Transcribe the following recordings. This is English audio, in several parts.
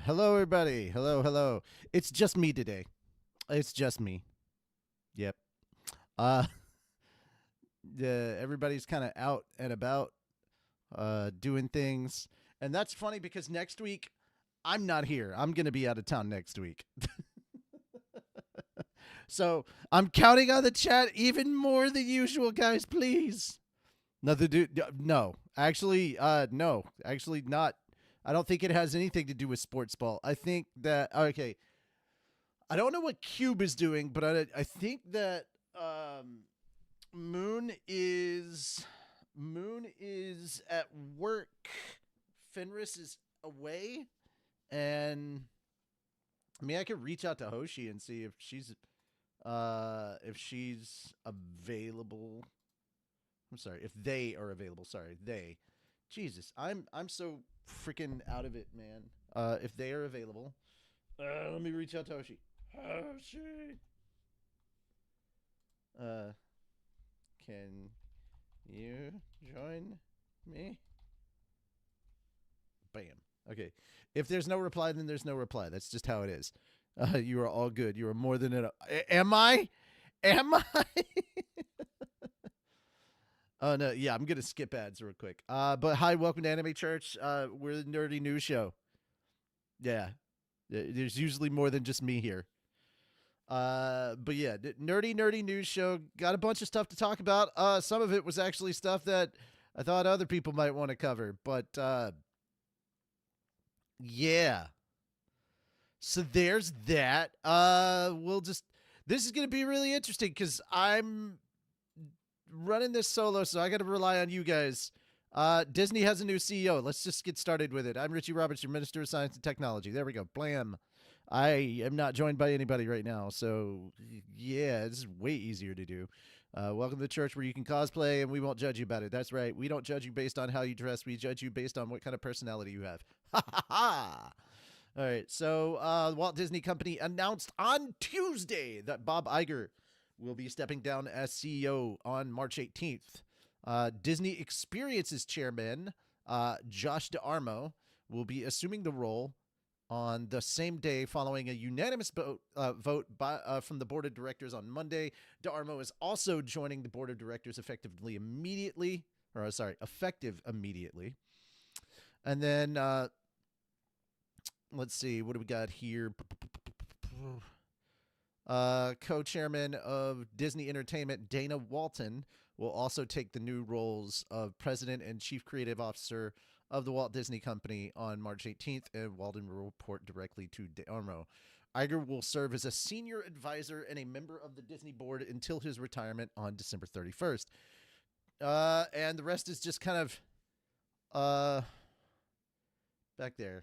Hello, everybody. Hello. It's just me today. It's just me. Yep. Uh, everybody's kind of out and about, doing things, and that's funny because next week I'm not here. I'm gonna be out of town next week. So I'm counting on the chat even more than usual, guys. Please. Nothing to do. No, actually, no, actually not. I don't think it has anything to do with sports ball. I think that okay. I don't know what Cube is doing, but I think that Moon is at work. Fenris is away, and I mean I could reach out to Hoshi and see if she's available. I'm sorry, if they are available. Sorry, they. Jesus, I'm so freaking out of it, man. If they are available, let me reach out to Hoshi. Hoshi. Can you join me? Bam. Okay. If there's no reply, then there's no reply. That's just how it is. You are all good. You are more than enough. Am I? Oh, no. Yeah, I'm going to skip ads real quick. But hi, welcome to Anime Church. We're the Nerdy News Show. Yeah. There's usually more than just me here. But yeah, nerdy news show. Got a bunch of stuff to talk about. Some of it was actually stuff that I thought other people might want to cover. But Yeah. So there's that. We'll just. This is going to be really interesting because I'm running this solo, so I got to rely on you guys. Disney has a new CEO. Let's just get started with it. I'm Richie Roberts, your Minister of Science and Technology. There we go. Blam. I am not joined by anybody right now, so yeah, this is way easier to do. Welcome to the church where you can cosplay and we won't judge you about it. That's right. We don't judge you based on how you dress. We judge you based on what kind of personality you have. Ha ha ha. All right. So, Walt Disney Company announced on Tuesday that Bob Iger will be stepping down as CEO on March 18th. Disney Experiences chairman Josh D'Armo will be assuming the role on the same day following a unanimous vote from the board of directors on Monday. D'Armo is also joining the board of directors effective immediately. And then let's see, what do we got here? Co-chairman of Disney Entertainment, Dana Walton, will also take the new roles of president and chief creative officer of the Walt Disney Company on March 18th, and Walton will report directly to D'Armo. Iger will serve as a senior advisor and a member of the Disney board until his retirement on December 31st. And the rest is just kind of back there.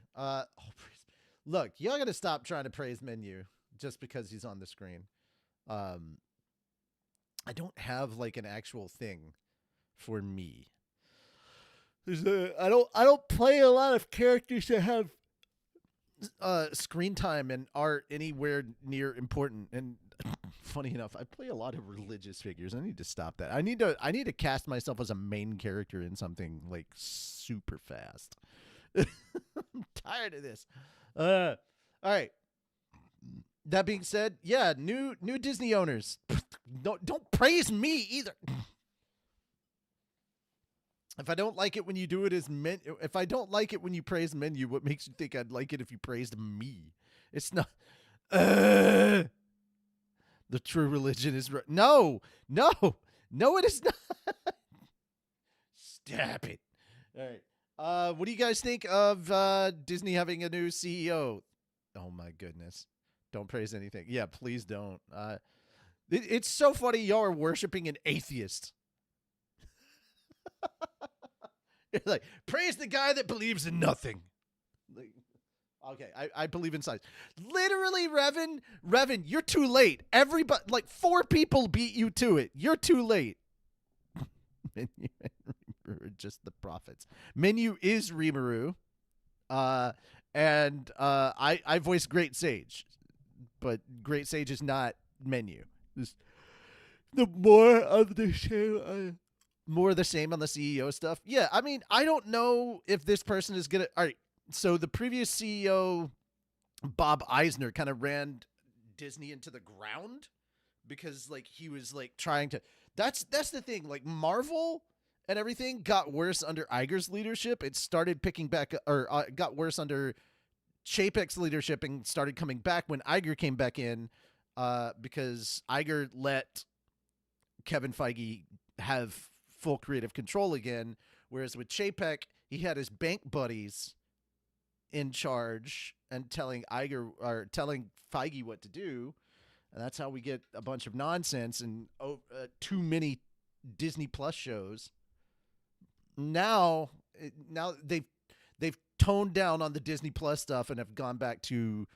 Look, y'all gotta stop trying to praise Menu just because he's on the screen. I don't have like an actual thing for me. I don't play a lot of characters that have screen time and are anywhere near important. And funny enough, I play a lot of religious figures. I need to stop that. I need to cast myself as a main character in something like super fast. I'm tired of this. All right. That being said, yeah, new Disney owners. Don't praise me either. If I don't like it when you do it as if I don't like it when you praise Menu, what makes you think I'd like it if you praised me? It's not. The true religion is no, it is not. Stop it. All right. What do you guys think of Disney having a new CEO? Oh my goodness. Don't praise anything. Yeah, please don't. It's so funny y'all are worshiping an atheist. You're like, praise the guy that believes in nothing. Like, okay, I believe in science. Literally, Revan, you're too late. Everybody, like 4 people beat you to it. You're too late. Menu and Rimuru are just the prophets. Menu is Rimuru. And I voice Great Sage. But Great Sage is not Menu. Just the more of the same, more of the same on the CEO stuff. Yeah, I mean, I don't know if this person is gonna. All right, so the previous CEO, Bob Eisner, kind of ran Disney into the ground because like he was like trying to. That's the thing. Like Marvel and everything got worse under Iger's leadership. It started picking back, or got worse under Chapek's leadership and started coming back when Iger came back in, because Iger let Kevin Feige have full creative control again, whereas with Chapek, he had his bank buddies in charge and telling Feige what to do, and that's how we get a bunch of nonsense and too many Disney Plus shows. Now they've toned down on the Disney Plus stuff and have gone back to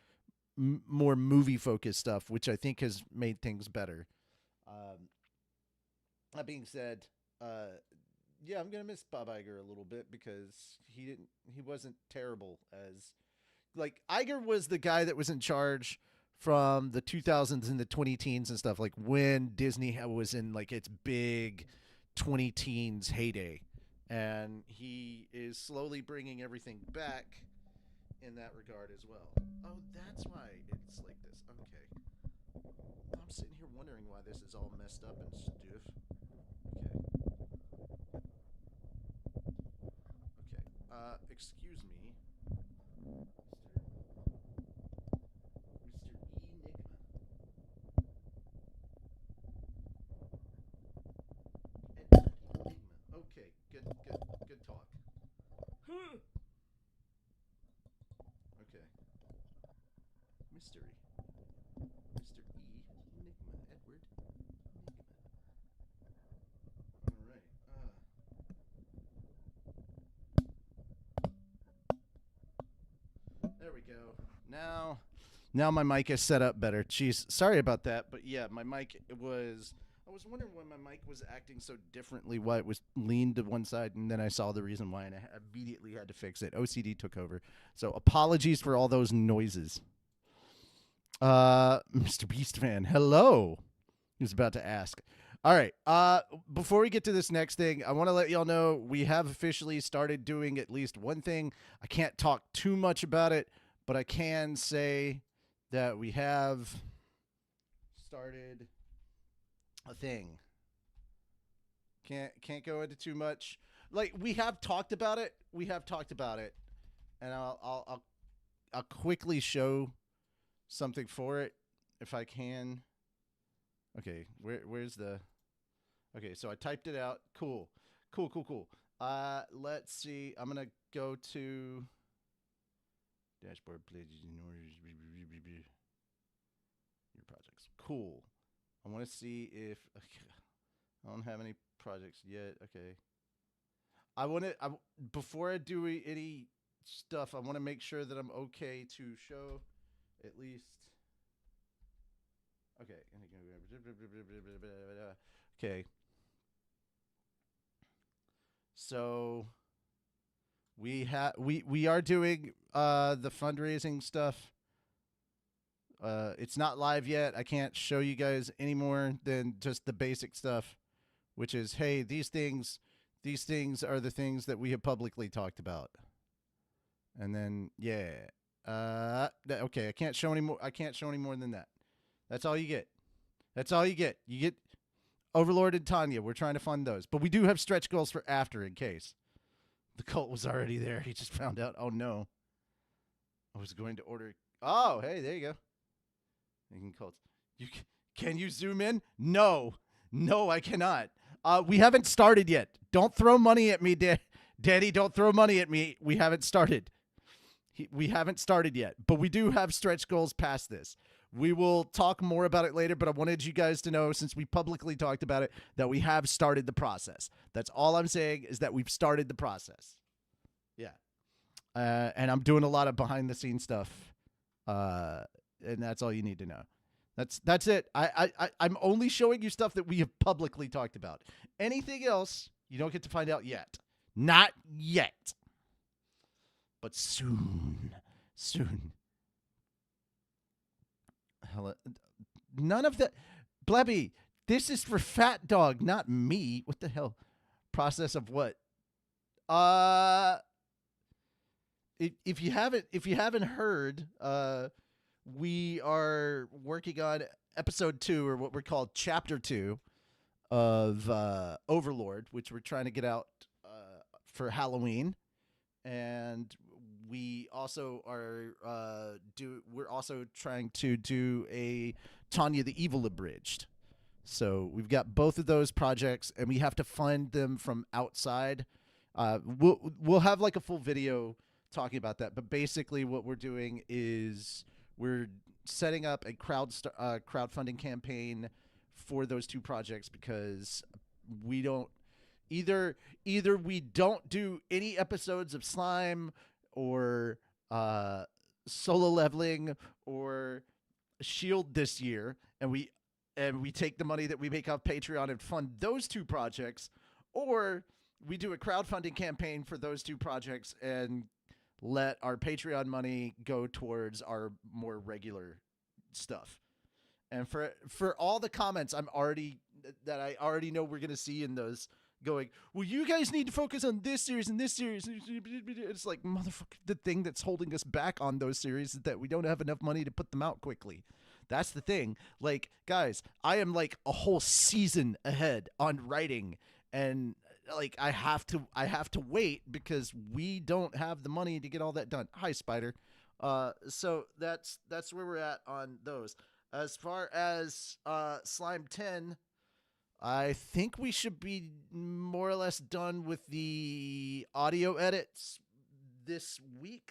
more movie focused stuff, which I think has made things better. That being said, yeah, I'm gonna miss Bob Iger a little bit because he wasn't terrible as like Iger was the guy that was in charge from the 2000s and the 20 teens and stuff, like when Disney was in like its big 20 teens heyday. And he is slowly bringing everything back in that regard as well. Oh, that's why it's like this. Okay. I'm sitting here wondering why this is all messed up and stiff. Okay. Excuse me. Mr. Enigma. Okay, good talk. Mystery. Mr. E. Enigma. Edward Enigma. All right. There we go. Now my mic is set up better. Jeez, sorry about that, but yeah, my mic was. I was wondering why my mic was acting so differently. Why it was leaned to one side, and then I saw the reason why, and I immediately had to fix it. OCD took over, so apologies for all those noises. Mr. Beast fan, hello. He was about to ask. All right. Before we get to this next thing, I want to let y'all know we have officially started doing at least one thing. I can't talk too much about it, but I can say that we have started a thing. Can't go into too much. Like we have talked about it. And I'll quickly show something for it if I can. Okay, where's the? Okay, so I typed it out. Cool. Let's see. I'm gonna go to dashboard. Your projects. Cool. I want to see if I don't have any projects yet. Okay. Before I do any stuff, I want to make sure that I'm okay to show at least. Okay. Okay. So we are doing the fundraising stuff. It's not live yet. I can't show you guys any more than just the basic stuff, which is, hey, these things are the things that we have publicly talked about. And then yeah. Okay, I can't show any more than that. That's all you get. You get Overlord and Tanya. We're trying to fund those. But we do have stretch goals for after in case. The cult was already there. He just found out. Oh, no. I was going to order. Oh, hey, there you go. Making cults. Can you zoom in? No, I cannot. We haven't started yet. Don't throw money at me, Daddy. Don't throw money at me. We haven't started. We haven't started yet. But we do have stretch goals past this. We will talk more about it later, but I wanted you guys to know, since we publicly talked about it, that we have started the process. That's all I'm saying, is that we've started the process. Yeah. And I'm doing a lot of behind-the-scenes stuff, and that's all you need to know. That's it. I'm only showing you stuff that we have publicly talked about. Anything else, you don't get to find out yet. Not yet. But soon. None of that. Blebby, this is for Fat Dog, not me. What the hell? Process of what? If you haven't heard, we are working on episode 2, or what we're called chapter 2 of Overlord, which we're trying to get out for Halloween. And we also are we're also trying to do a Tanya the Evil Abridged. So we've got both of those projects, and we have to fund them from outside. We'll have like a full video talking about that, but basically what we're doing is we're setting up a crowdfunding campaign for those two projects, because we don't either we don't do any episodes of Slime or Solo Leveling or Shield this year, and we take the money that we make off Patreon and fund those two projects, or we do a crowdfunding campaign for those two projects and let our Patreon money go towards our more regular stuff. And for all the comments I already know we're going to see in those going, well, you guys need to focus on this series and this series. It's like, motherfucker, the thing that's holding us back on those series is that we don't have enough money to put them out quickly. That's the thing. Like, guys, I am like a whole season ahead on writing, and like I have to wait because we don't have the money to get all that done. Hi, Spider. So that's where we're at on those. As far as Slime 10, I think we should be more or less done with the audio edits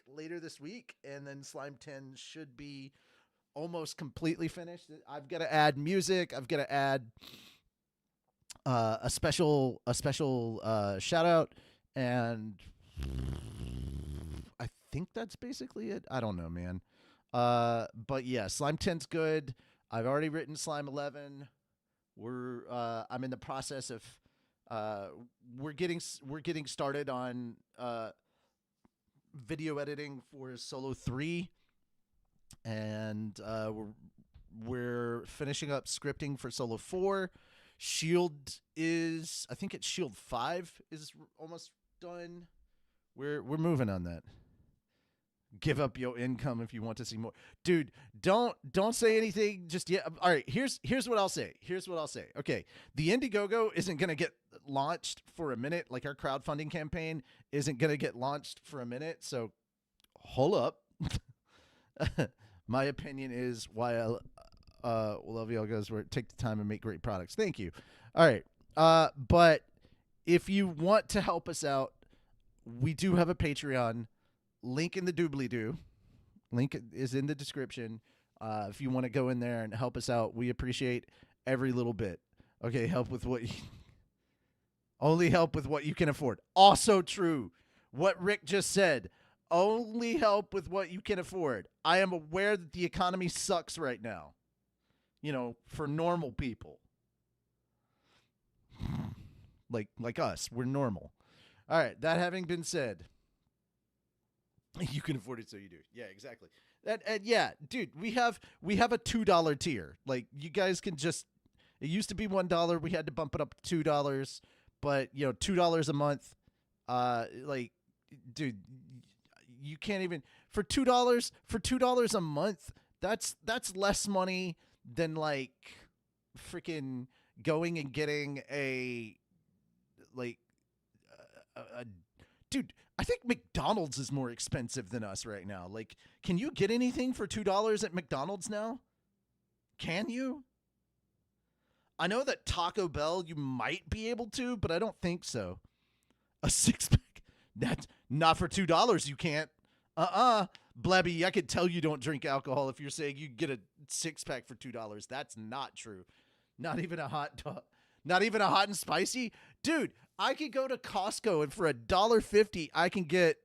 later this week, and then Slime 10 should be almost completely finished. I've got to add music. I've got to add a special shout out, and I think that's basically it. I don't know, man. But yeah, Slime 10's good. I've already written Slime 11. I'm in the process of uh we're getting started on video editing for Solo 3, and we're finishing up scripting for Solo 4. Shield is, I think it's Shield 5 is almost done. We're moving on that. Give up your income if you want to see more. Dude, don't say anything just yet. All right, here's what I'll say. Okay. The Indiegogo isn't going to get launched for a minute. Like, our crowdfunding campaign isn't going to get launched for a minute. So hold up. My opinion is why I love y'all guys where take the time and make great products. Thank you. All right. But if you want to help us out, we do have a Patreon. Link in the doobly-doo. Link is in the description. If you want to go in there and help us out, we appreciate every little bit. Okay, help with what you... Only help with what you can afford. Also true. What Rick just said. Only help with what you can afford. I am aware that the economy sucks right now. For normal people. Like us. We're normal. All right, that having been said... You can afford it, so you do. Yeah, exactly. And yeah, dude, we have a $2 tier. Like, you guys can just. It used to be $1. We had to bump it up to $2, but $2 a month. Dude, you can't even for $2 a month. That's less money than like freaking going and getting a dude. I think McDonald's is more expensive than us right now. Like, can you get anything for $2 at McDonald's now? Can you? I know that Taco Bell you might be able to, but I don't think so. A 6-pack? That's not for $2. You can't. Blebby, I could tell you don't drink alcohol if you're saying you get a 6-pack for $2. That's not true. Not even a hot dog. Not even a hot and spicy? Dude, I could go to Costco and for $1.50 I can get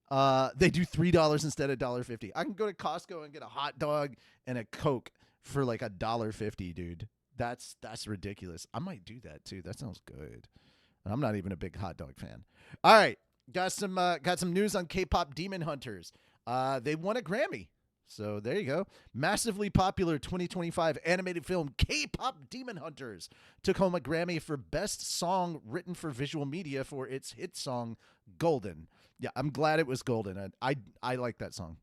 they do $3 instead of $1.50. I can go to Costco and get a hot dog and a Coke for like $1.50, dude. That's ridiculous. I might do that too. That sounds good. And I'm not even a big hot dog fan. All right. Got some news on K-pop Demon Hunters. They won a Grammy. So there you go. Massively popular 2025 animated film K-pop Demon Hunters took home a Grammy for Best Song Written for Visual Media for its hit song Golden. Yeah, I'm glad it was Golden. I like that song.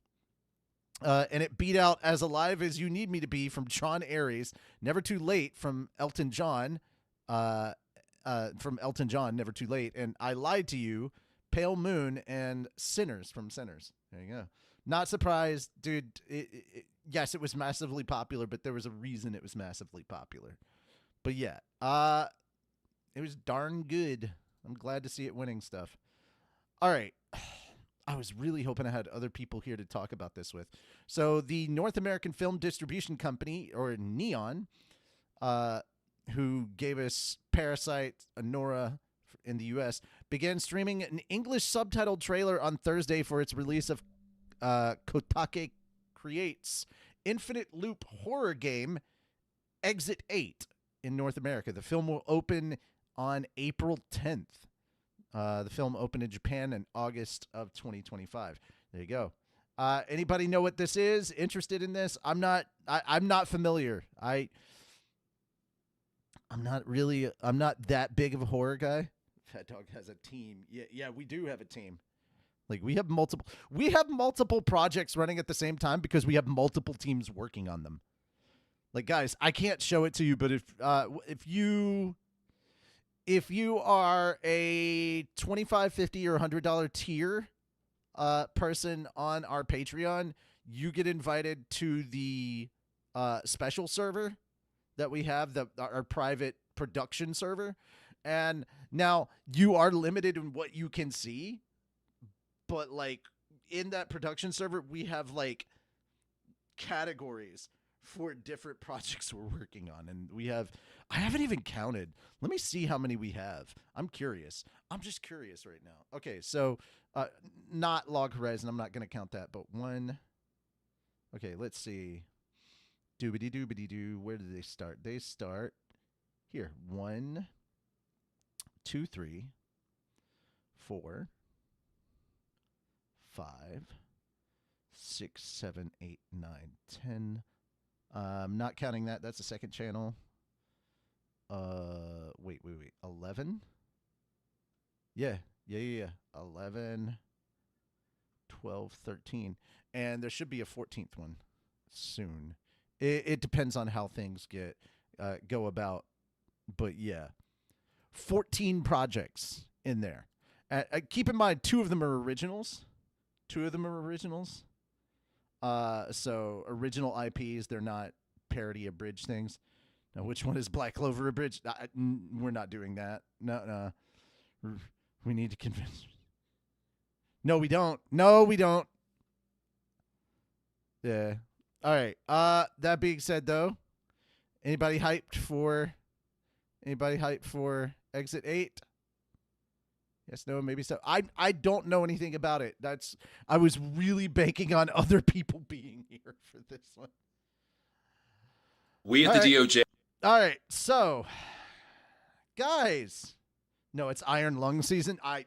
And it beat out As Alive as You Need Me to Be from John Aries, Never Too Late from Elton John, Never Too Late, and I Lied to You, Pale Moon, and Sinners from Sinners. There you go. Not surprised, dude. Yes, it was massively popular, but there was a reason it was massively popular. But yeah, it was darn good. I'm glad to see it winning stuff. All right. I was really hoping I had other people here to talk about this with. So the North American Film Distribution Company, or Neon, who gave us Parasite, Anora in the U.S., began streaming an English subtitled trailer on Thursday for its release of Kotake Creates Infinite Loop horror game Exit 8 in North America. The film will open on April 10th. The film opened in Japan in August of 2025. There you go. Anybody know what this is? Interested in this? I'm not familiar. I'm not that big of a horror guy. Fat Dog has a team. Yeah, we do have a team. Like, we have multiple projects running at the same time because we have multiple teams working on them. Like, guys, I can't show it to you, but if you are a $25, $50, or $100 tier person on our Patreon, you get invited to the special server that we have, our private production server. And now you are limited in what you can see. But, like, in that production server, we have, like, categories for different projects we're working on, and I haven't even counted. Let me see how many we have. I'm curious. I'm just curious right now. Okay, so not Log Horizon. I'm not going to count that, but one. Okay, let's see. Doobity doobity doo. Where did they start? They start here. 1, 2, 3, 4, 5, 6, 7, 8, 9, 10. Not counting that. That's the second channel. Wait. 11? Yeah. 11, 12, 13. And there should be a 14th one soon. It depends on how things go about. But yeah. 14 projects in there. Keep in mind, 2 of them are originals. So original IPs, they're not parody abridged things. Now, which one is Black Clover abridged? We're not doing that. No. We need to convince. No, we don't. Yeah. All right. That being said, though, anybody hyped for Exit 8? Yes, no, maybe so. I don't know anything about it. I was really banking on other people being here for this one. We at the DOJ. All right, so guys, no, it's Iron Lung season. I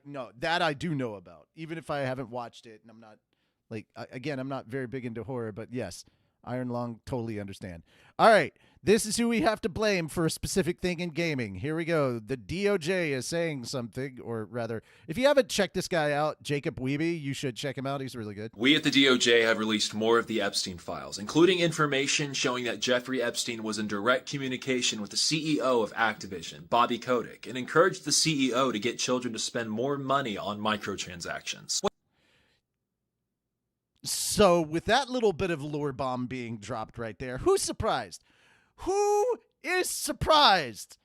do know about, even if I haven't watched it, and I'm not I'm not very big into horror, but yes, Iron Lung, totally understand. All right, this is who we have to blame for a specific thing in gaming. Here we go. The DOJ is saying something, or rather, if you haven't checked this guy out, Jacob Weeby, you should check him out. He's really good. We at the DOJ have released more of the Epstein files, including information showing that Jeffrey Epstein was in direct communication with the CEO of Activision, Bobby Kotick, and encouraged the CEO to get children to spend more money on microtransactions. So with that little bit of lore bomb being dropped right there, who's surprised? Who is surprised?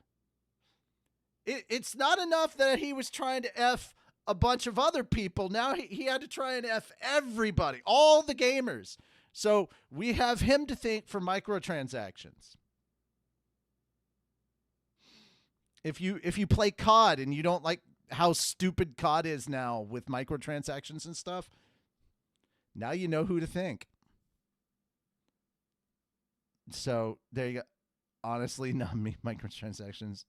It's not enough that he was trying to F a bunch of other people. Now he had to try and F everybody, all the gamers. So we have him to thank for microtransactions. If you play COD and you don't like how stupid COD is now with microtransactions and stuff, now you know who to thank. So there you go. Honestly, not me. Microtransactions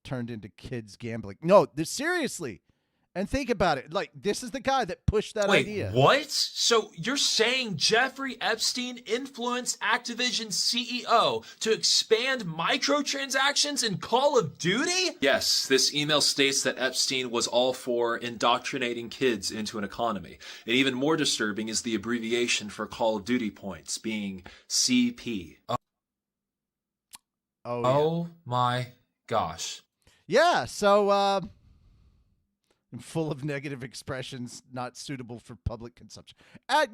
turned into kids gambling. No, seriously. And think about it. Like, this is the guy that pushed that idea. Wait, what? So you're saying Jeffrey Epstein influenced Activision's CEO to expand microtransactions in Call of Duty? Yes, this email states that Epstein was all for indoctrinating kids into an economy. And even more disturbing is the abbreviation for Call of Duty points, being CP. Oh my gosh. Yeah, so full of negative expressions, not suitable for public consumption. I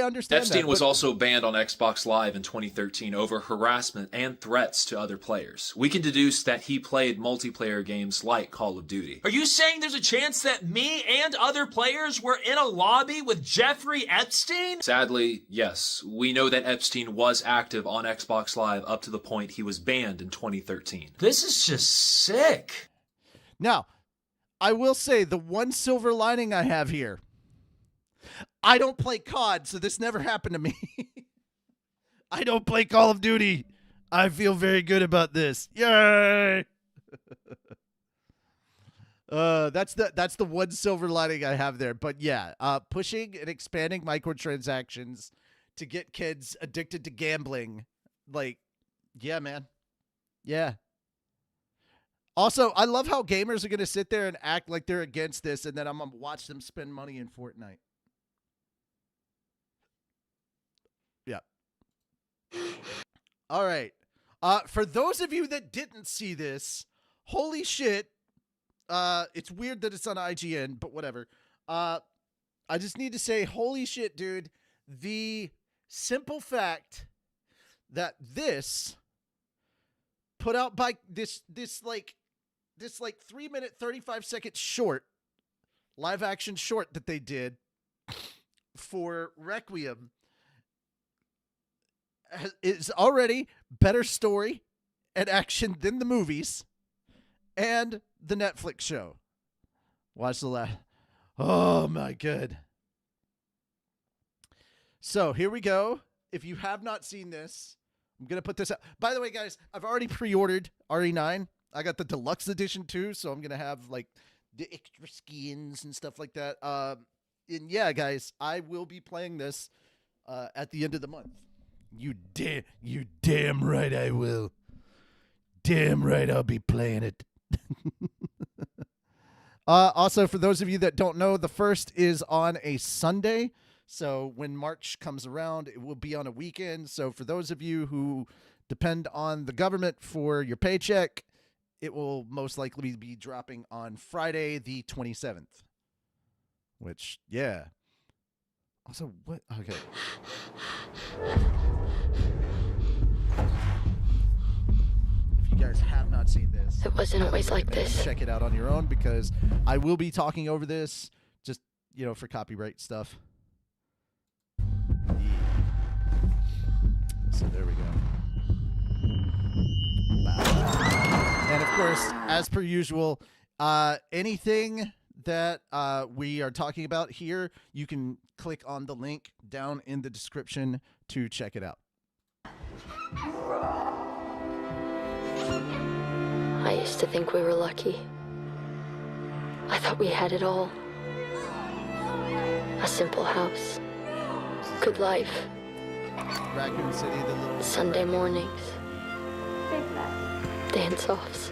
understand. Epstein was also banned on Xbox Live in 2013 over harassment and threats to other players. We can deduce that he played multiplayer games like Call of Duty. Are you saying there's a chance that me and other players were in a lobby with Jeffrey Epstein? Sadly, yes. We know that Epstein was active on Xbox Live up to the point he was banned in 2013. This is just sick. Now, I will say the one silver lining I have here, I don't play COD, so this never happened to me. I don't play Call of Duty. I feel very good about this. Yay! That's the one silver lining I have there. But yeah, pushing and expanding microtransactions to get kids addicted to gambling. Like, yeah, man. Yeah. Also, I love how gamers are going to sit there and act like they're against this, and then I'm going to watch them spend money in Fortnite. Yeah. All right. For those of you that didn't see this, holy shit. It's weird that it's on IGN, but whatever. I just need to say, holy shit, dude. The simple fact that this put out by this 3-minute, 35-second short, live action short that they did for Requiem is already better story and action than the movies and the Netflix show. Watch the last. Oh my god. So here we go. If you have not seen this, I'm going to put this out. By the way, guys, I've already pre-ordered RE9. I got the deluxe edition too, so I'm going to have like the extra skins and stuff like that. And yeah, guys, I will be playing this at the end of the month. You damn right I will. Damn right I'll be playing it. Also, for those of you that don't know, the first is on a Sunday. So when March comes around, it will be on a weekend. So for those of you who depend on the government for your paycheck, it will most likely be dropping on Friday the 27th. Which, yeah. Also, what? Okay. If you guys have not seen this, It wasn't always like this. check it out on your own because I will be talking over this just, for copyright stuff. Yeah. So there we go. And of course, as per usual, anything that we are talking about here, you can click on the link down in the description to check it out. I used to think we were lucky. I thought we had it all. A simple house. Good life. Raccoon City, the little Sunday mornings. Dance-offs.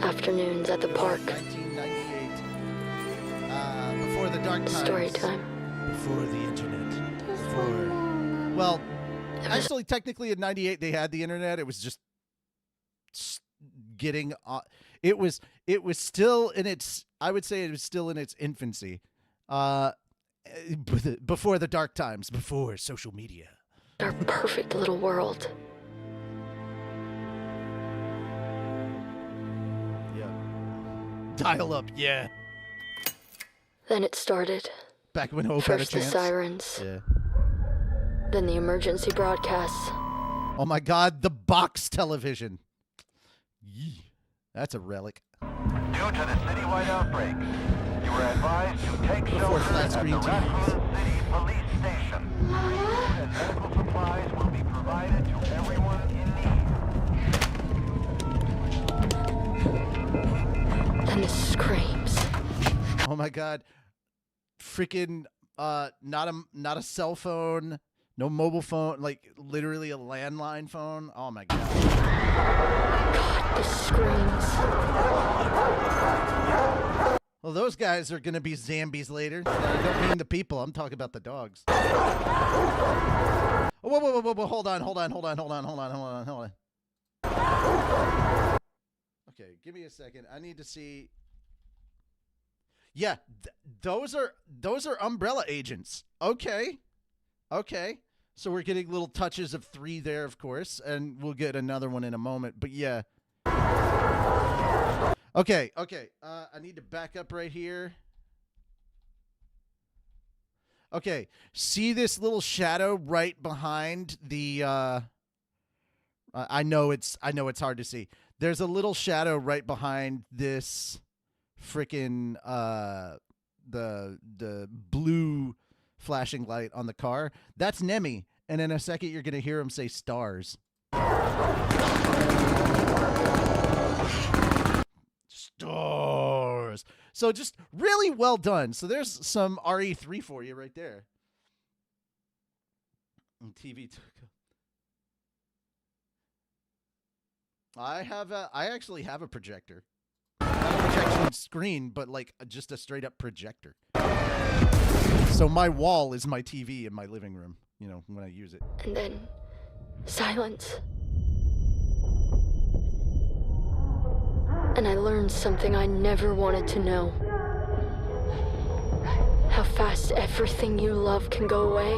Afternoons at the park. 1998. Before the dark times. Story time. Before the internet. Before. Well, actually, technically in 98 they had the internet. It was just getting it was still in its, I would say it was still in its infancy. Before the dark times, before social media. Our perfect little world. Yeah. Dial up, yeah. Then it started. Back when Hope had a First the chance. sirens. Yeah. Then the emergency broadcasts. Oh my god, the box television. Yee. That's a relic. Due to the citywide outbreak, you were advised to take Before shelter flat at the screen TVs. Raccoon City Police Station. Food and medical supplies will be provided to everyone in need. Then the screams. Oh my god. Freaking not a cell phone, no mobile phone, like literally a landline phone. Oh my god. God, the screams. Well, those guys are gonna be zombies later. I don't mean the people. I'm talking about the dogs. Oh, whoa. Hold on. Okay, give me a second. I need to see. Yeah, those are Umbrella agents. Okay. So we're getting little touches of 3 there, of course, and we'll get another one in a moment. But yeah. Okay. I need to back up right here. Okay. See this little shadow right behind the I know it's hard to see. There's a little shadow right behind this freaking the blue flashing light on the car. That's Nemi, and in a second you're going to hear him say stars. Stars. So just really well done. So there's some RE3 for you right there. And TV. I actually have a projector. Not a projection screen, but like just a straight up projector. So my wall is my TV in my living room, when I use it. And then silence. And I learned something I never wanted to know. How fast everything you love can go away.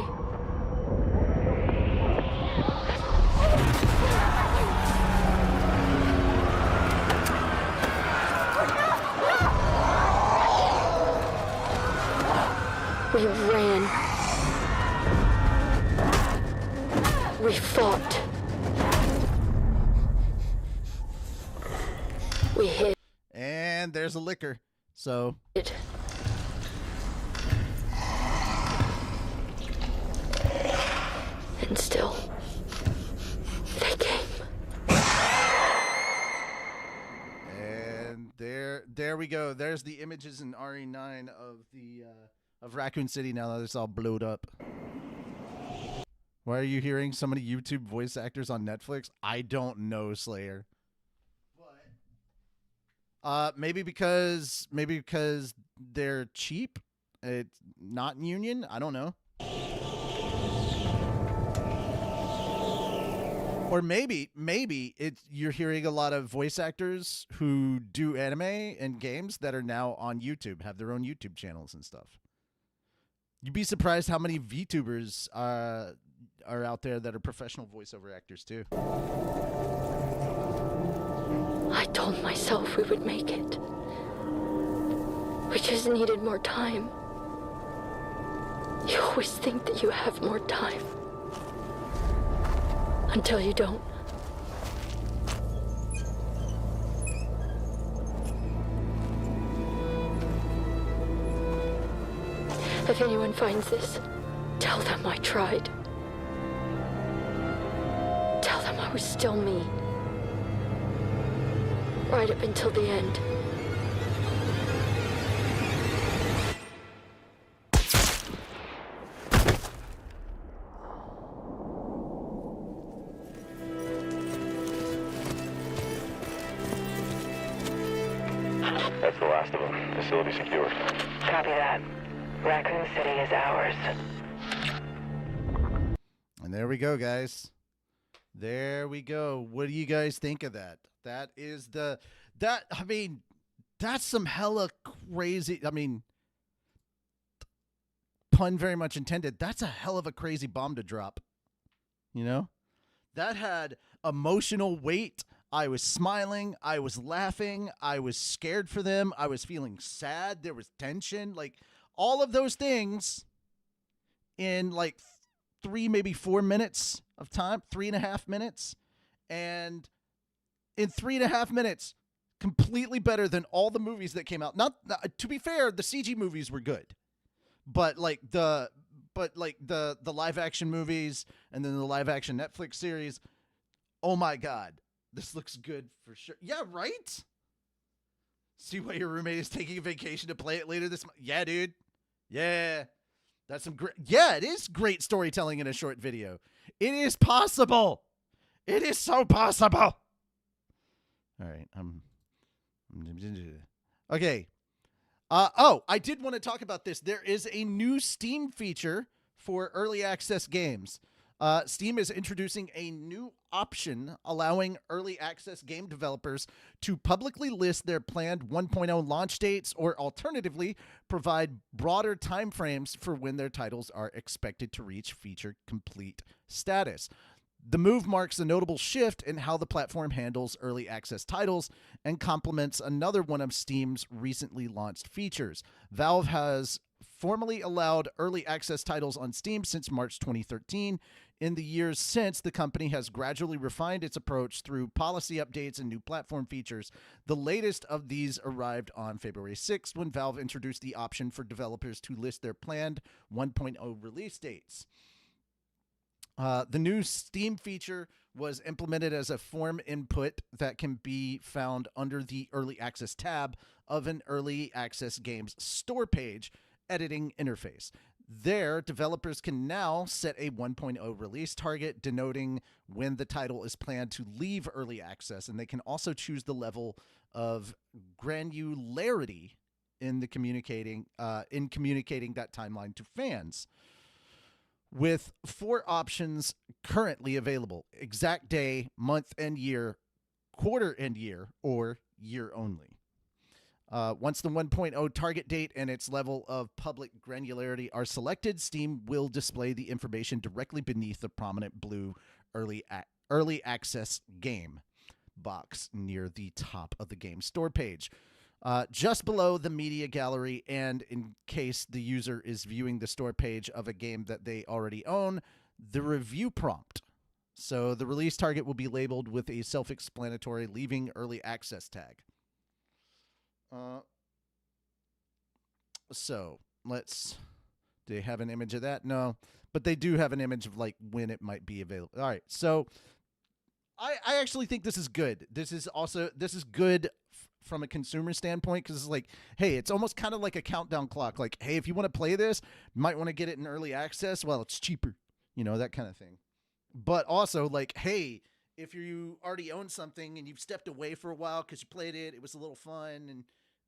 We ran. We fought. We hid. And there's a liquor. So And still, they came. and there we go. There's the images in RE9 of Raccoon City now that it's all blowed up. Why are you hearing so many YouTube voice actors on Netflix? I don't know, Slayer. Maybe because they're cheap. It's not in union. I don't know. Or maybe you're hearing a lot of voice actors who do anime and games that are now on YouTube, have their own YouTube channels and stuff. You'd be surprised how many VTubers are out there that are professional voiceover actors too. I told myself we would make it. We just needed more time. You always think that you have more time. Until you don't. If anyone finds this, tell them I tried. Tell them I was still me. Right up until the end. That's the last of them. Facility secured. Copy that. Raccoon City is ours. And there we go, guys. There we go. What do you guys think of that? That's some hella crazy. I mean, pun very much intended. That's a hell of a crazy bomb to drop. You know? That had emotional weight. I was smiling. I was laughing. I was scared for them. I was feeling sad. There was tension. Like, all of those things in like 3, maybe 4 minutes of time, 3.5 minutes. And in 3.5 minutes, completely better than all the movies that came out. Not to be fair, the CG movies were good, but the live action movies and then the live action Netflix series. Oh my God, this looks good for sure. Yeah, right. See why your roommate is taking a vacation to play it later this month. Yeah, dude. Yeah, that's some great. Yeah, it is great storytelling in a short video. It is possible. It is so possible. All right, okay. I did want to talk about this. There is a new Steam feature for early access games. Steam is introducing a new option allowing early access game developers to publicly list their planned 1.0 launch dates or alternatively provide broader timeframes for when their titles are expected to reach feature complete status. The move marks a notable shift in how the platform handles early access titles and complements another one of Steam's recently launched features. Valve has formally allowed early access titles on Steam since March 2013. In the years since, the company has gradually refined its approach through policy updates and new platform features. The latest of these arrived on February 6th when Valve introduced the option for developers to list their planned 1.0 release dates. The new Steam feature was implemented as a form input that can be found under the Early Access tab of an Early Access Games store page editing interface. There, developers can now set a 1.0 release target, denoting when the title is planned to leave Early Access, and they can also choose the level of granularity in communicating that timeline to fans. With 4 options currently available: exact day, month and year, quarter and year, or year only. Once the 1.0 target date and its level of public granularity are selected, Steam will display the information directly beneath the prominent blue early access game box near the top of the game store page. Just below the media gallery, and in case the user is viewing the store page of a game that they already own, the review prompt So the release target will be labeled with a self-explanatory leaving early access tag. So let's. Do they have an image of that? No, but they do have an image of like when it might be available. All right, so I actually think this is good. This is good from a consumer standpoint because it's like, hey, it's almost kind of like a countdown clock. Like, hey, if you want to play this, you might want to get it in early access. Well, it's cheaper, that kind of thing. But also like, hey, if you already own something and you've stepped away for a while because you played it, it was a little fun,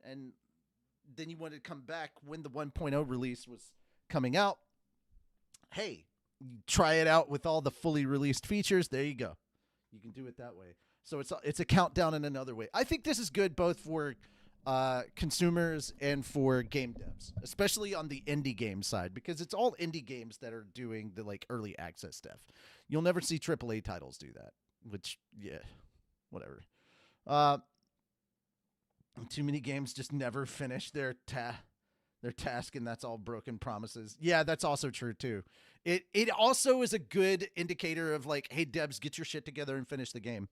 and then you wanted to come back when the 1.0 release was coming out. Hey, try it out with all the fully released features. There you go. You can do it that way. So it's a countdown in another way. I think this is good both for consumers and for game devs, especially on the indie game side, because it's all indie games that are doing the like early access stuff. You'll never see AAA titles do that, which, yeah, whatever. Too many games just never finish their task, and that's all broken promises. Yeah, that's also true too. It also is a good indicator of like, hey, devs, get your shit together and finish the game.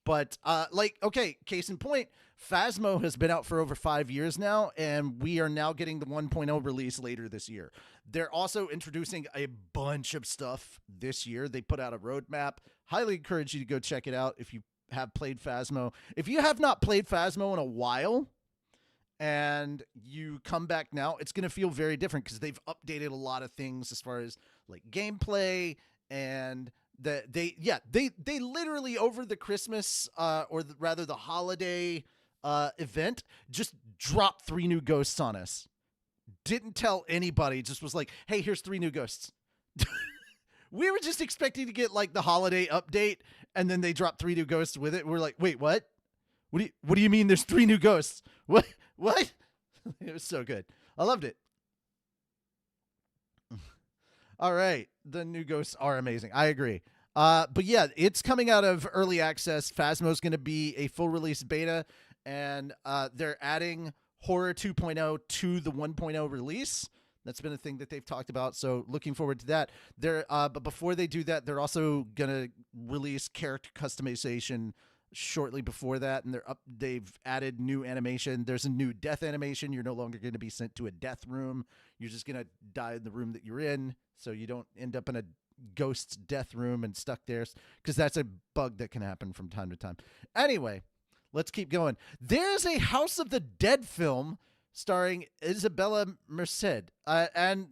But like, okay, case in point, Phasmo has been out for over 5 years now, and we are now getting the 1.0 release later this year. They're also introducing a bunch of stuff this year. They put out a roadmap. Highly encourage you to go check it out if you have played Phasmo. If you have not played Phasmo in a while and you come back now, it's going to feel very different because they've updated a lot of things as far as like gameplay, and they literally over the Christmas rather the holiday event just dropped 3 new ghosts on us. Didn't tell anybody, just was like, hey, here's 3 new ghosts. We were just expecting to get like the holiday update, and then they dropped 3 new ghosts with it. We're like, wait, what? What do you mean there's 3 new ghosts? What? It was so good. I loved it. All right. The new ghosts are amazing. I agree. But yeah, it's coming out of early access. Phasmo's going to be a full release beta, and they're adding Horror 2.0 to the 1.0 release. That's been a thing that they've talked about, so looking forward to that. But before they do that, they're also going to release character customization shortly before that, and they've added new animation. There's a new death animation. You're no longer going to be sent to a death room. You're just going to die in the room that you're in, so you don't end up in a ghost's death room and stuck there, because that's a bug that can happen from time to time. Anyway, let's keep going. There's a House of the Dead film starring Isabella Merced. And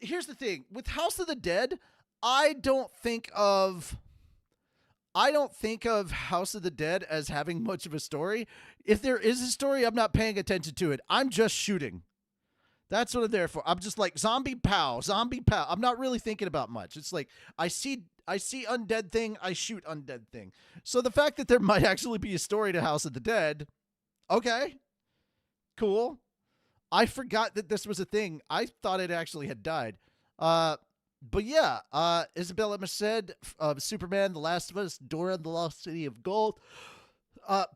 here's the thing. With House of the Dead, I don't think of House of the Dead as having much of a story. If there is a story, I'm not paying attention to it. I'm just shooting. That's what I'm there for. I'm just like, zombie pow. I'm not really thinking about much. It's like, I see undead thing, I shoot undead thing. So the fact that there might actually be a story to House of the Dead, okay, cool. I forgot that this was a thing. I thought it actually had died. But yeah, Isabella Merced of Superman, The Last of Us, Dora, The Lost City of Gold.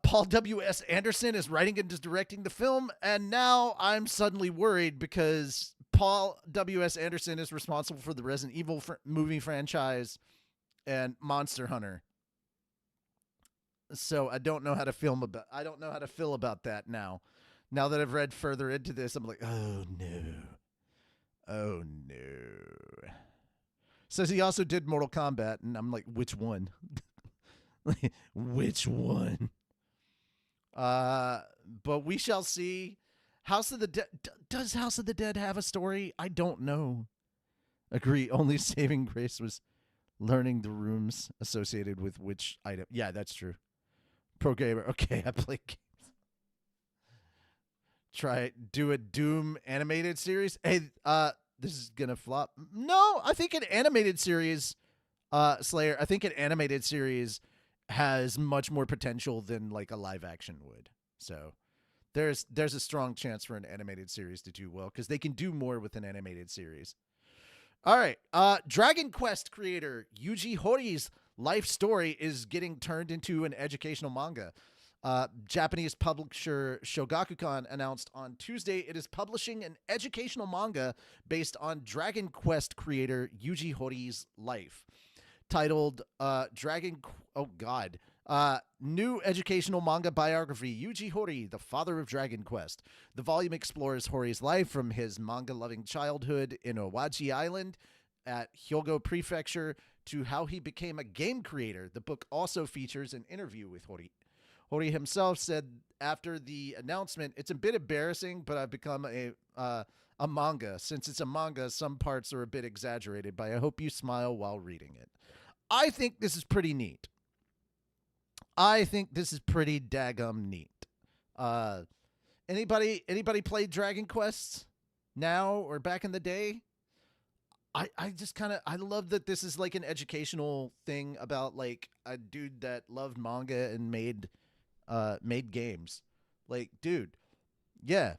Paul W.S. Anderson is writing and directing the film, and now I'm suddenly worried because Paul W.S. Anderson is responsible for the Resident Evil movie franchise and Monster Hunter. So I don't know how to feel about that now. Now that I've read further into this, I'm like, oh no. Says he also did Mortal Kombat, and I'm like, which one? Which one? But we shall see. House of the Dead. Does House of the Dead have a story? I don't know. Agree. Only saving grace was learning the rooms associated with which item. Yeah, that's true. Pro gamer. Okay, I play games. Do a Doom animated series. Hey, this is gonna flop. No, I think an animated series, Slayer. I think an animated series has much more potential than like a live action would. So there's a strong chance for an animated series to do well because they can do more with an animated series. All right. Dragon Quest creator Yuji Horii life story is getting turned into an educational manga. Japanese publisher Shogakukan announced on Tuesday it is publishing an educational manga based on Dragon Quest creator Yuji Horii life, titled New Educational Manga Biography, Yuji Horii, the Father of Dragon Quest. The volume explores Horii's life from his manga-loving childhood in Owaji Island at Hyogo Prefecture to how he became a game creator. The book also features an interview with Horii. Horii himself said after the announcement, "It's a bit embarrassing, but I've become a manga. Since it's a manga, some parts are a bit exaggerated, but I hope you smile while reading it." I think this is pretty neat. I think this is pretty daggum neat. Anybody played Dragon Quests now or back in the day? I just kind of, I love that this is like an educational thing about like a dude that loved manga and made games. Like, dude, yeah,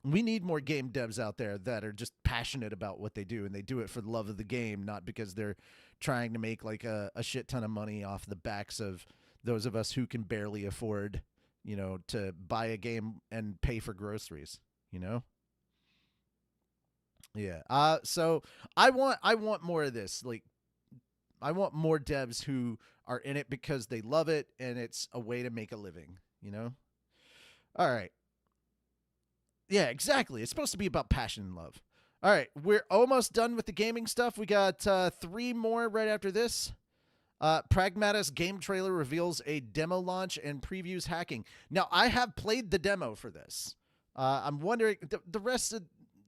we need more game devs out there that are just passionate about what they do, and they do it for the love of the game, not because they're trying to make like a shit ton of money off the backs of those of us who can barely afford, to buy a game and pay for groceries, Yeah. So I want more of this. Like, I want more devs who are in it because they love it and it's a way to make a living, All right. Yeah, exactly. It's supposed to be about passion and love. All right. We're almost done with the gaming stuff. We got 3 more right after this. Pragmata's game trailer reveals a demo launch and previews hacking. Now, I have played the demo for this. I'm wondering, the rest of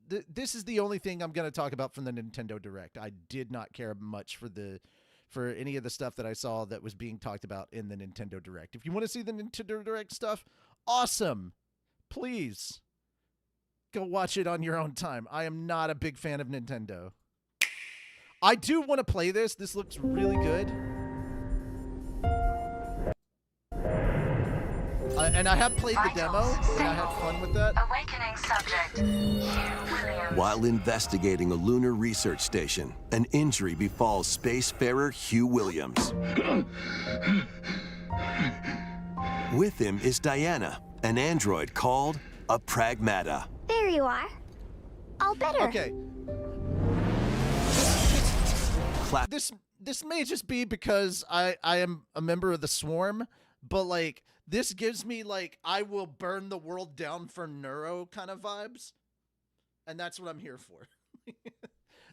this is the only thing I'm going to talk about from the Nintendo Direct. I did not care much for any of the stuff that I saw that was being talked about in the Nintendo Direct. If you want to see the Nintendo Direct stuff, awesome. Please go watch it on your own time. I am not a big fan of Nintendo. I do want to play this. This looks really good. And I have played the demo, and I had fun with that. Awakening subject, Hugh Williams. While investigating a lunar research station, an injury befalls spacefarer Hugh Williams. With him is Diana, an android called a Pragmata. There you are. All better. Okay. This may just be because I am a member of the Swarm, but like this gives me like I will burn the world down for Neuro kind of vibes, and that's what I'm here for.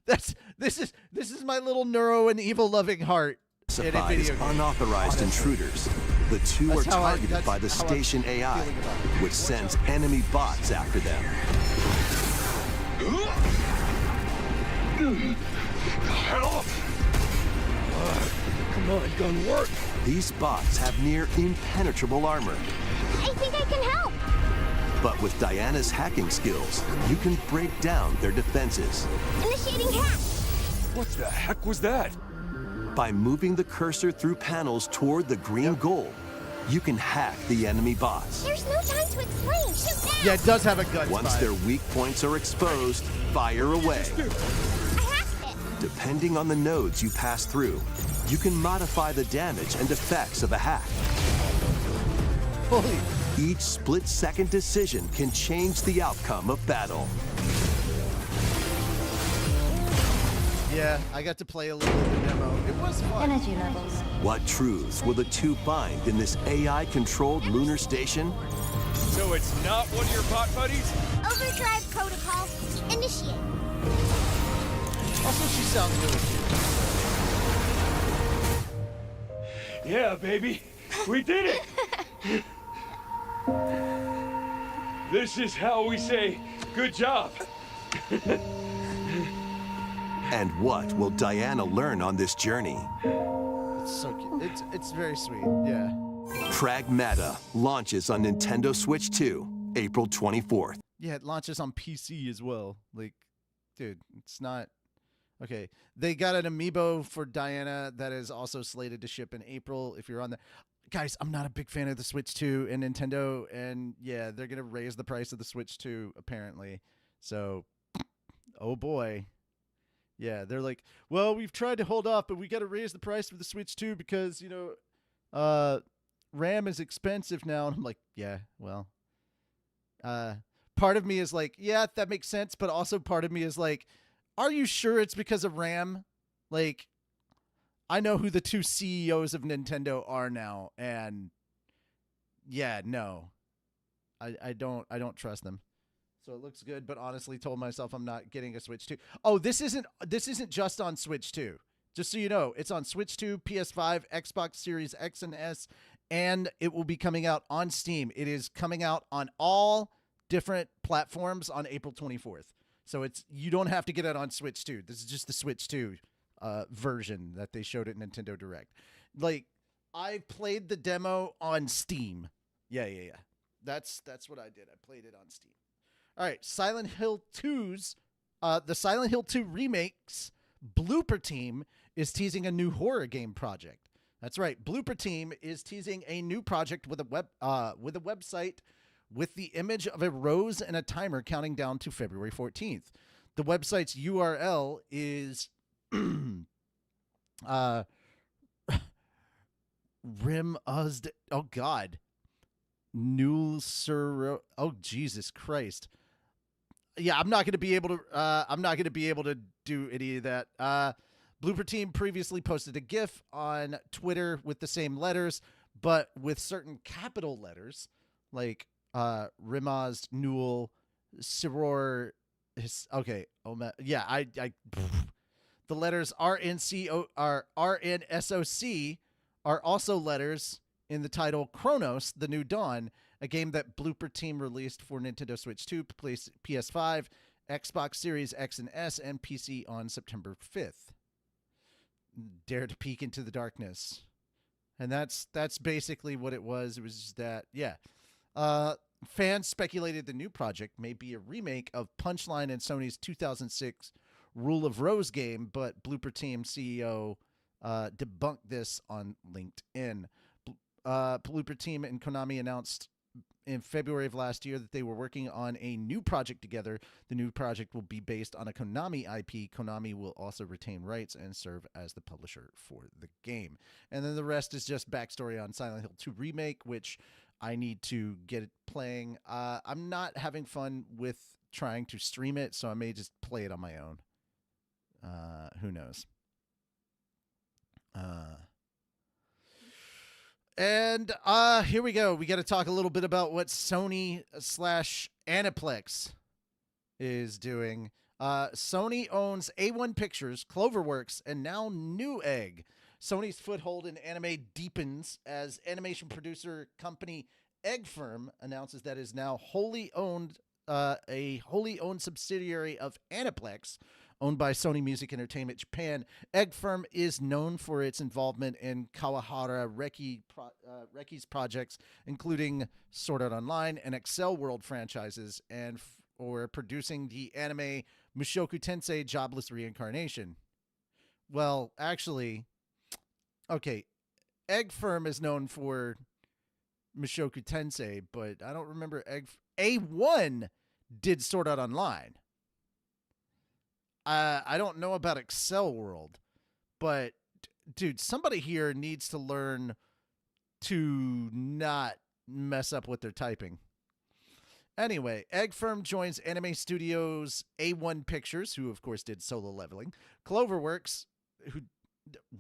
This is my little Neuro and evil loving heart. Classifies unauthorized intruders. The two are targeted by the station AI, which sends enemy bots after them. Help! Come on, gun work. These bots have near impenetrable armor. I think I can help. But with Diana's hacking skills, you can break down their defenses. Initiating hack. What the heck was that? By moving the cursor through panels toward the green goal, you can hack the enemy bots. There's no time to explain. Shoot now. Yeah, it does have a gun. Once their weak points are exposed, fire away. I hacked it. Depending on the nodes you pass through, you can modify the damage and effects of a hack. Holy. Each split-second decision can change the outcome of battle. Yeah, I got to play a little of the demo. It was fun. Energy levels. What truths will the two find in this AI-controlled lunar station? So it's not one of your bot buddies? Overdrive protocol. Initiate. Also, she sounds really cute. Yeah, baby. We did it! This is how we say, good job. And what will Diana learn on this journey? It's so cute. It's very sweet. Yeah. Pragmata launches on Nintendo Switch 2, April 24th. Yeah, it launches on PC as well. Like, dude, it's not... Okay, they got an amiibo for Diana that is also slated to ship in April if you're on the... Guys, I'm not a big fan of the Switch 2 and Nintendo, and yeah, they're going to raise the price of the Switch 2, apparently. So, oh boy. Yeah, they're like, well, we've tried to hold off, but we got to raise the price for the Switch 2 because, RAM is expensive now. And I'm like, yeah, well, part of me is like, yeah, that makes sense. But also part of me is like, are you sure it's because of RAM? Like, I know who the two CEOs of Nintendo are now. And yeah, no, I don't trust them. So it looks good, but honestly told myself I'm not getting a Switch 2. Oh, this isn't just on Switch 2. Just so you know, it's on Switch 2, PS5, Xbox Series X and S, and it will be coming out on Steam. It is coming out on all different platforms on April 24th. So you don't have to get it on Switch 2. This is just the Switch 2 version that they showed at Nintendo Direct. Like, I played the demo on Steam. Yeah. That's what I did. I played it on Steam. All right, Silent Hill 2's the Silent Hill 2 remakes Blooper Team is teasing a new horror game project. That's right, Blooper Team is teasing a new project with a website with the image of a rose and a timer counting down to February 14th. The website's URL is Rimuzd. Oh God, Nulsur. Oh Jesus Christ. Yeah, I'm not going to be able to do any of that. Blooper Team previously posted a GIF on Twitter with the same letters, but with certain capital letters like Rimaz, Nul, Siror. Okay, yeah, I the letters RNSOC are also letters in the title Chronos: The New Dawn, a game that Blooper Team released for Nintendo Switch 2, PS5, Xbox Series X and S, and PC on September 5th. Dare to peek into the darkness. And that's basically what it was. It was just that, yeah. Fans speculated the new project may be a remake of Punchline and Sony's 2006 Rule of Rose game, but Blooper Team CEO debunked this on LinkedIn. Blooper Team and Konami announced in February of last year that they were working on a new project together. The new project will be based on a Konami IP. Konami will also retain rights and serve as the publisher for the game. And then the rest is just backstory on Silent Hill 2 Remake, which I need to get it playing. I'm not having fun with trying to stream it, so I may just play it on my own. Who knows? And here we go. We got to talk a little bit about what Sony / Aniplex is doing. Sony owns A1 Pictures, Cloverworks, and now Newegg. Sony's foothold in anime deepens as animation producer company Egg Firm announces that it is now a wholly owned subsidiary of Aniplex, owned by Sony Music Entertainment Japan. Egg Firm is known for its involvement in Kawahara Reki's projects, including Sword Art Online and Excel World franchises, and for producing the anime Mushoku Tensei Jobless Reincarnation. Well, actually, okay, Egg Firm is known for Mushoku Tensei, but I don't remember A1 did Sword Art Online. I don't know about Excel World, but dude, somebody here needs to learn to not mess up what they're typing. Anyway, Egg Firm joins anime studios A1 Pictures, who of course did Solo Leveling, Cloverworks, who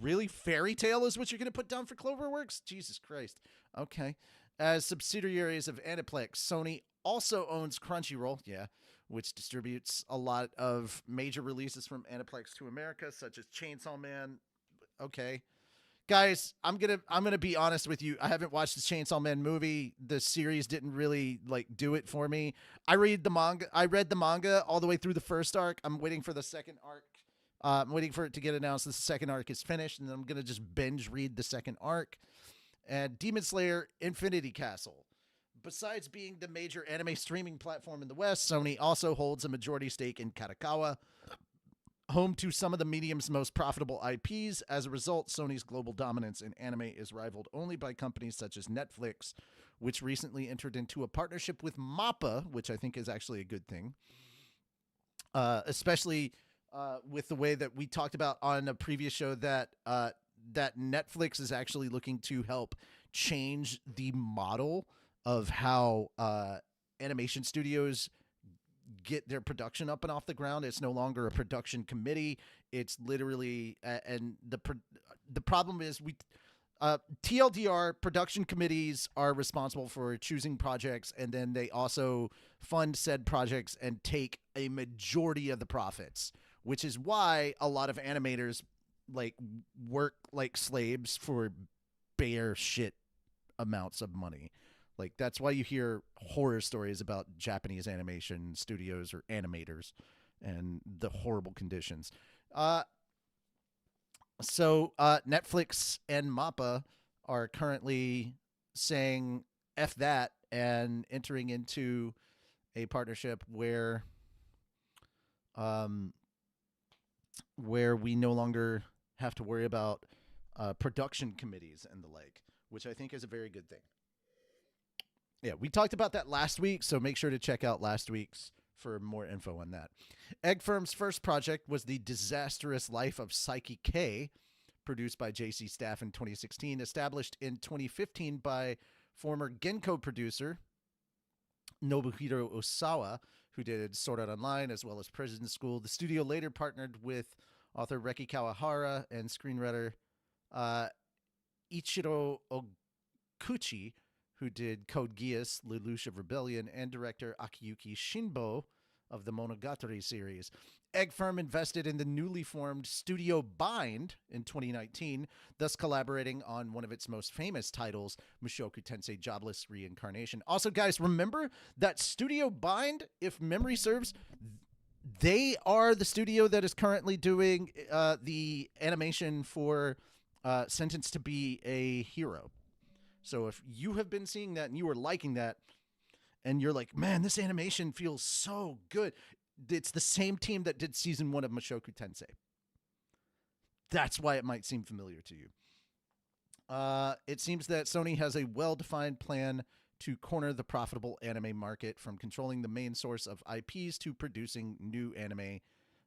really Fairy Tail is what you're going to put down for Cloverworks? Jesus Christ. Okay. As subsidiaries of Aniplex, Sony also owns Crunchyroll, which distributes a lot of major releases from Aniplex to America, such as Chainsaw Man. Okay. Guys, I'm gonna be honest with you. I haven't watched the Chainsaw Man movie. The series didn't really do it for me. I read the manga all the way through the first arc. I'm waiting for the second arc. I'm waiting for it to get announced that the second arc is finished, and then I'm gonna just binge read the second arc. And Demon Slayer Infinity Castle. Besides being the major anime streaming platform in the West, Sony also holds a majority stake in Kadokawa, home to some of the medium's most profitable IPs. As a result, Sony's global dominance in anime is rivaled only by companies such as Netflix, which recently entered into a partnership with MAPPA, which I think is actually a good thing, especially with the way that we talked about on a previous show that that Netflix is actually looking to help change the model of how animation studios get their production up and off the ground. It's no longer a production committee. It's literally and the problem is TLDR production committees are responsible for choosing projects, and then they also fund said projects and take a majority of the profits, which is why a lot of animators like work like slaves for bare shit amounts of money. Like that's why you hear horror stories about Japanese animation studios or animators and the horrible conditions. So Netflix and MAPPA are currently saying F that and entering into a partnership where we no longer have to worry about production committees and the like, which I think is a very good thing. Yeah, we talked about that last week, so make sure to check out last week's for more info on that. Egg Firm's first project was The Disastrous Life of Psyche K, produced by JC Staff in 2016, established in 2015 by former Genko producer Nobuhiro Osawa, who did Sword Art Online as well as Prison School. The studio later partnered with author Reki Kawahara and screenwriter Ichiro Okuchi, who did Code Geass, Lelouch of Rebellion, and director Akiyuki Shinbo of the Monogatari series. Egg Firm invested in the newly formed Studio Bind in 2019, thus collaborating on one of its most famous titles, Mushoku Tensei Jobless Reincarnation. Also, guys, remember that Studio Bind, if memory serves, they are the studio that is currently doing the animation for Sentenced to Be a Hero. So if you have been seeing that and you are liking that and you're like, man, this animation feels so good. It's the same team that did season 1 of Mushoku Tensei. That's why it might seem familiar to you. It seems that Sony has a well-defined plan to corner the profitable anime market, from controlling the main source of IPs to producing new anime,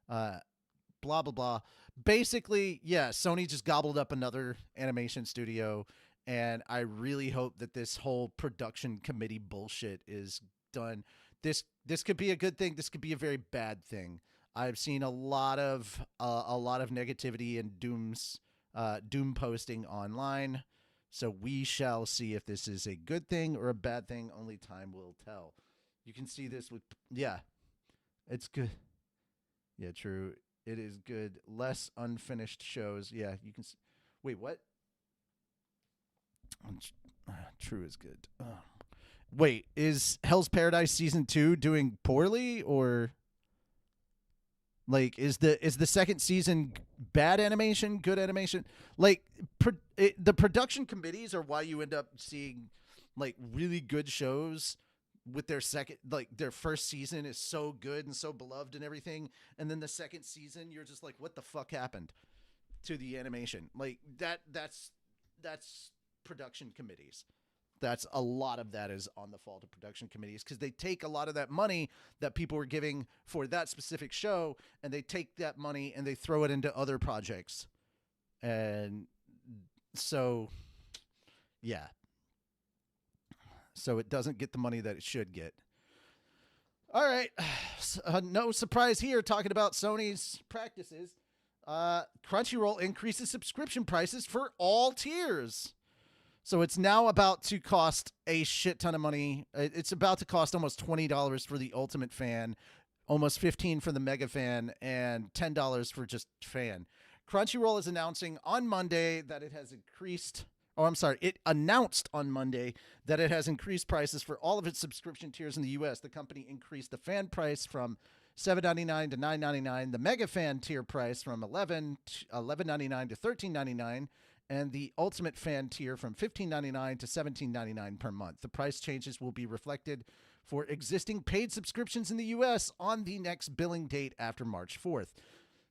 blah, blah, blah. Basically, yeah, Sony just gobbled up another animation studio. And I really hope that this whole production committee bullshit is done. This could be a good thing. This could be a very bad thing. I've seen a lot of negativity and doom posting online. So we shall see if this is a good thing or a bad thing. Only time will tell. You can see this with it's good. Yeah, true. It is good. Less unfinished shows. Yeah, you can. Wait, what? True is good. Wait, is Hell's Paradise season 2 doing poorly, or like is the second season bad animation, good animation? Like the production committees are why you end up seeing like really good shows with their their first season is so good and so beloved and everything, and then the second season you're just like, what the fuck happened to the animation? Like that's production committees. That's a lot of that is on the fault of production committees, because they take a lot of that money that people were giving for that specific show and they take that money and they throw it into other projects. And so, yeah. So it doesn't get the money that it should get. All right. No surprise here talking about Sony's practices. Crunchyroll increases subscription prices for all tiers. So it's now about to cost a shit ton of money. It's about to cost almost $20 for the Ultimate Fan, almost $15 for the Mega Fan, and $10 for just Fan. Crunchyroll is announcing on Monday that it has increased... Oh, I'm sorry. It announced on Monday that it has increased prices for all of its subscription tiers in the U.S. The company increased the fan price from $7.99 to $9.99, the Mega Fan tier price from $11.99 to $13.99, and the Ultimate Fan tier from $15.99 to $17.99 per month. The price changes will be reflected for existing paid subscriptions in the U.S. on the next billing date after March 4th.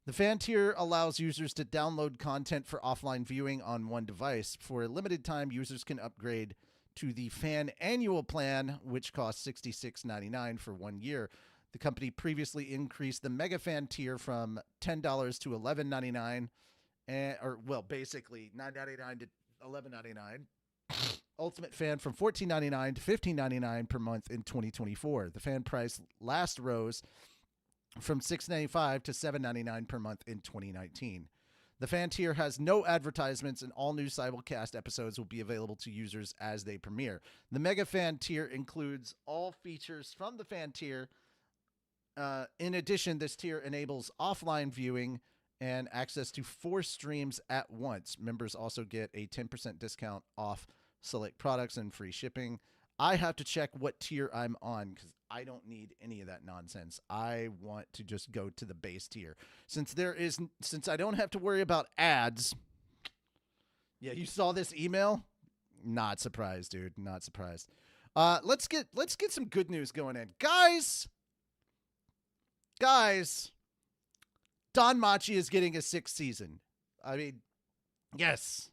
The Fan tier allows users to download content for offline viewing on one device. For a limited time, users can upgrade to the Fan Annual Plan, which costs $66.99 for 1 year. The company previously increased the Mega Fan tier from $10 to $11.99. Basically $9.99 to $11.99. Ultimate Fan from $14.99 to $15.99 per month in 2024. The fan price last rose from $6.95 to $7.99 per month in 2019. The fan tier has no advertisements, and all new simulcast episodes will be available to users as they premiere. The Mega Fan tier includes all features from the fan tier. In addition, this tier enables offline viewing and access to 4 streams at once. Members also get a 10% discount off select products and free shipping. I have to check what tier I'm on because I don't need any of that nonsense. I want to just go to the base tier. Since I don't have to worry about ads. Yeah, you saw this email? Not surprised, dude. Not surprised. Let's get some good news going in. Guys, Don Machi is getting a 6th season. I mean, yes.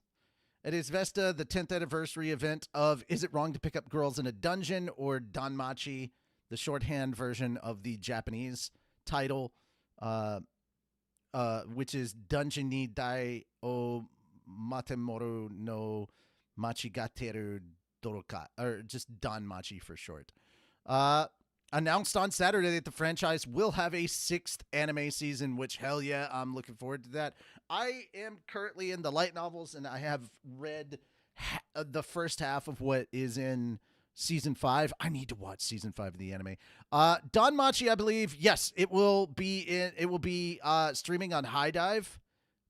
It is Vesta, the 10th anniversary event of Is It Wrong to Pick Up Girls in a Dungeon, or Danmachi, the shorthand version of the Japanese title, which is Dungeon ni Dai o Matemoru no Machigateru Doroka, or just Danmachi for short. Announced on Saturday that the franchise will have a 6th anime season, which, hell yeah, I'm looking forward to that. I am currently in the light novels, and I have read the first half of what is in season 5. I need to watch season 5 of the anime. Danmachi, I believe, yes, it will be streaming on High Dive,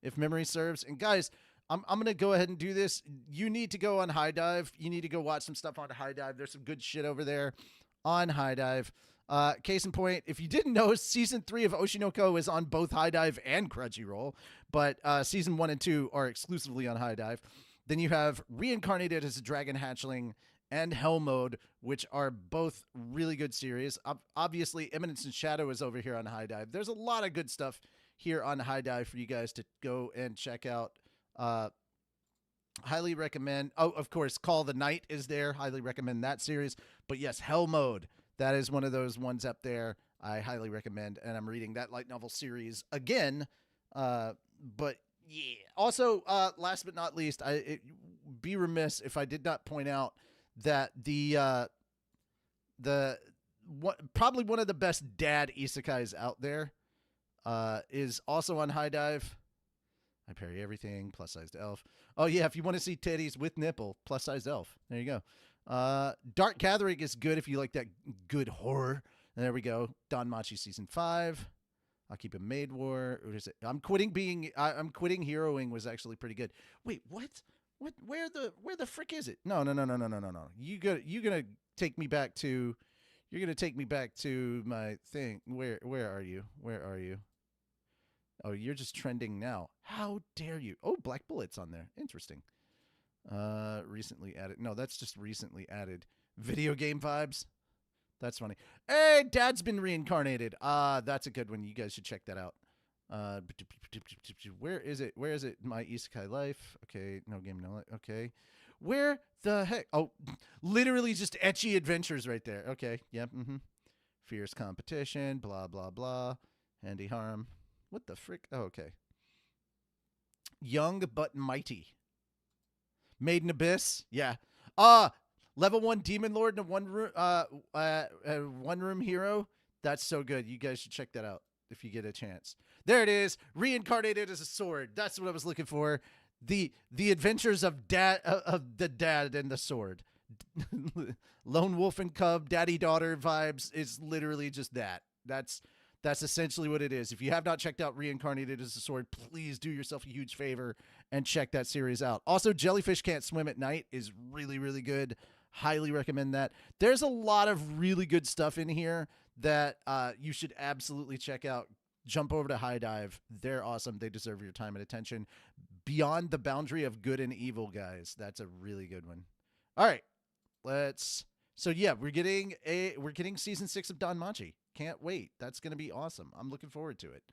if memory serves. And guys, I'm going to go ahead and do this. You need to go on High Dive. You need to go watch some stuff on High Dive. There's some good shit over there on High Dive. Case in point, if you didn't know, season 3 of Oshinoko is on both High Dive and Crunchyroll, but season 1 and 2 are exclusively on High Dive. Then you have Reincarnated as a Dragon Hatchling and Hell Mode, which are both really good series. Obviously, Eminence and Shadow is over here on High Dive. There's a lot of good stuff here on High Dive for you guys to go and check out. Highly recommend. Oh, of course, Call the Night is there. Highly recommend that series. But yes, Hell Mode. That is one of those ones up there I highly recommend. And I'm reading that light novel series again. But yeah. Also, last but not least, I'd be remiss if I did not point out that probably one of the best dad isekais out there is also on High Dive. I parry everything, plus-sized elf. Oh, yeah, if you want to see titties with nipple, plus-sized elf. There you go. Dark Gathering is good if you like that good horror. And there we go. Danmachi Season 5. I'll keep a Maid War. What is it? I'm quitting heroing was actually pretty good. Wait, what? Where the frick is it? No. You're gonna take me back to my thing. Where are you? Where are you? Oh, you're just trending now. How dare you? Oh, Black Bullet's on there. Interesting. Recently added. No, that's just recently added. Video game vibes. That's funny. Hey, Dad's been reincarnated. That's a good one. You guys should check that out. Where is it? Where is it? My Isekai Life. Okay, no game, no life. Okay. Where the heck? Oh, literally just ecchi adventures right there. Okay, yep. Fierce competition, blah, blah, blah. Handy harm. What the frick? Oh, okay. Young but mighty. Maiden Abyss. Yeah. Level 1 Demon Lord and a one room hero. That's so good. You guys should check that out if you get a chance. There it is. Reincarnated as a sword. That's what I was looking for. The adventures of the dad and the sword. Lone wolf and cub, daddy daughter vibes is literally just that. That's essentially what it is. If you have not checked out Reincarnated as a Sword, please do yourself a huge favor and check that series out. Also, Jellyfish Can't Swim at Night is really, really good. Highly recommend that. There's a lot of really good stuff in here that you should absolutely check out. Jump over to High Dive. They're awesome. They deserve your time and attention. Beyond the Boundary of Good and Evil, guys. That's a really good one. All right. So yeah, we're getting season 6 of Danmachi. Can't wait. That's going to be awesome. I'm looking forward to it.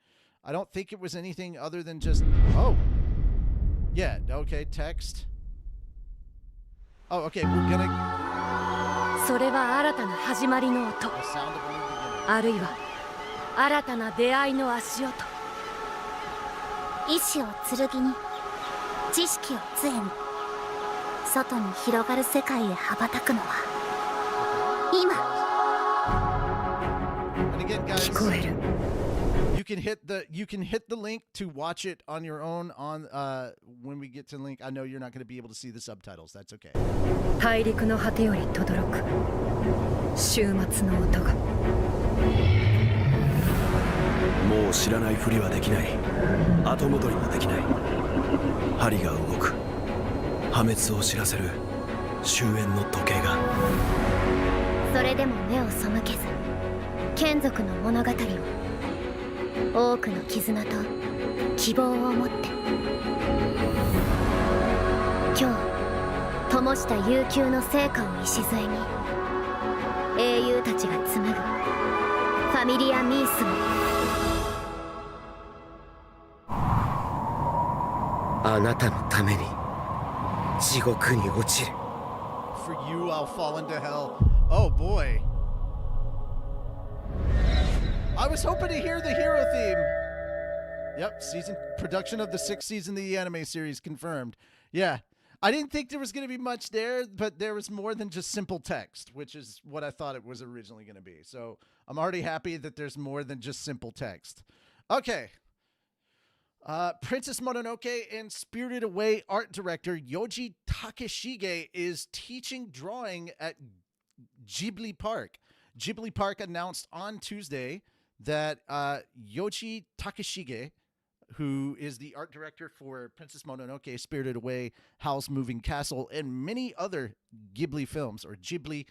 I don't think it was anything other than just... Oh. Yeah, okay, text. Oh, okay, we're going to... それは新たな始まりの音。あるいは新たな出会いの足音。意志を剣に、知識を杖に。外に広がる世界へ羽ばたくのは今。 And again, guys, 聞こえる。 you can hit the link to watch it on your own on when we get to the link. I know you're not going to be able to see the subtitles. That's okay. 大陸の果てより轟く終末の音が。もう知らないふりはできない。後戻りもできない。針が動く。破滅を知らせる終焉の時計が。それでも目を背けず眷属の物語を多くの絆と希望を持って今日灯した悠久の成果を礎に英雄たちが紡ぐファミリア・ミースをあなたのために地獄に落ちる。 For you, I'll fall into hell. Oh boy. I was hoping to hear the hero theme. Yep, production of the 6th season of the anime series confirmed. Yeah, I didn't think there was going to be much there, but there was more than just simple text, which is what I thought it was originally going to be. So I'm already happy that there's more than just simple text. Okay. Princess Mononoke and Spirited Away art director Yoji Takeshige is teaching drawing at Ghibli Park. Ghibli Park announced on Tuesday that Yoji Takeshige, who is the art director for Princess Mononoke, Spirited Away, Howl's Moving Castle, and many other Ghibli films, or Ghibli.